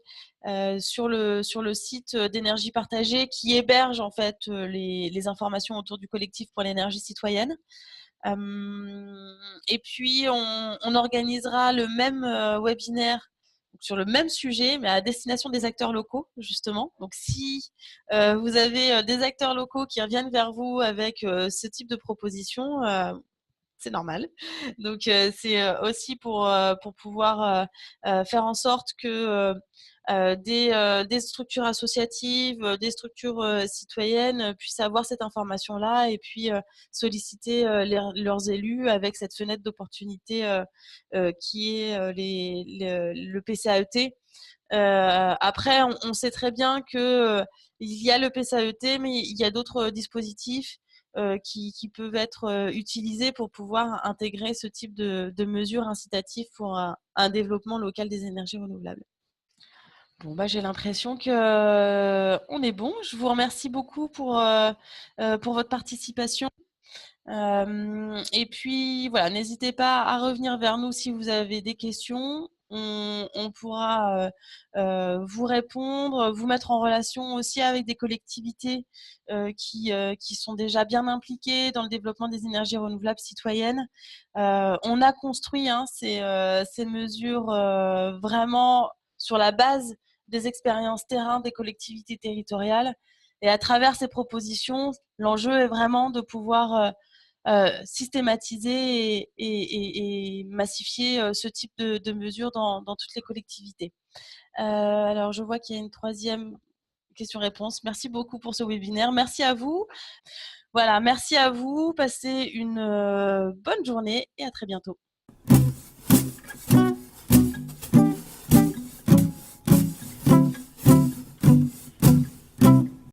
sur le site d'énergie partagée qui héberge en fait les informations autour du collectif pour l'énergie citoyenne. Et puis on organisera le même webinaire sur le même sujet, mais à destination des acteurs locaux, justement. Donc, si vous avez des acteurs locaux qui reviennent vers vous avec ce type de proposition, c'est normal. Donc, c'est aussi pour pouvoir faire en sorte que des structures associatives, des structures citoyennes puissent avoir cette information-là et puis solliciter leurs élus avec cette fenêtre d'opportunité qui est le PCAET. Après, on sait très bien que il y a le PCAET, mais il y a d'autres dispositifs qui peuvent être utilisés pour pouvoir intégrer ce type de mesures incitatives pour un développement local des énergies renouvelables. Bon, j'ai l'impression que on est bon. Je vous remercie beaucoup pour votre participation. Et puis, voilà, n'hésitez pas à revenir vers nous si vous avez des questions. On pourra vous répondre, vous mettre en relation aussi avec des collectivités qui sont déjà bien impliquées dans le développement des énergies renouvelables citoyennes. On a construit ces mesures vraiment sur la base des expériences terrain des collectivités territoriales. Et à travers ces propositions, l'enjeu est vraiment de pouvoir systématiser et massifier ce type de mesures dans toutes les collectivités. Alors, je vois qu'il y a une troisième question-réponse. Merci beaucoup pour ce webinaire. Merci à vous. Voilà, merci à vous. Passez une bonne journée et à très bientôt.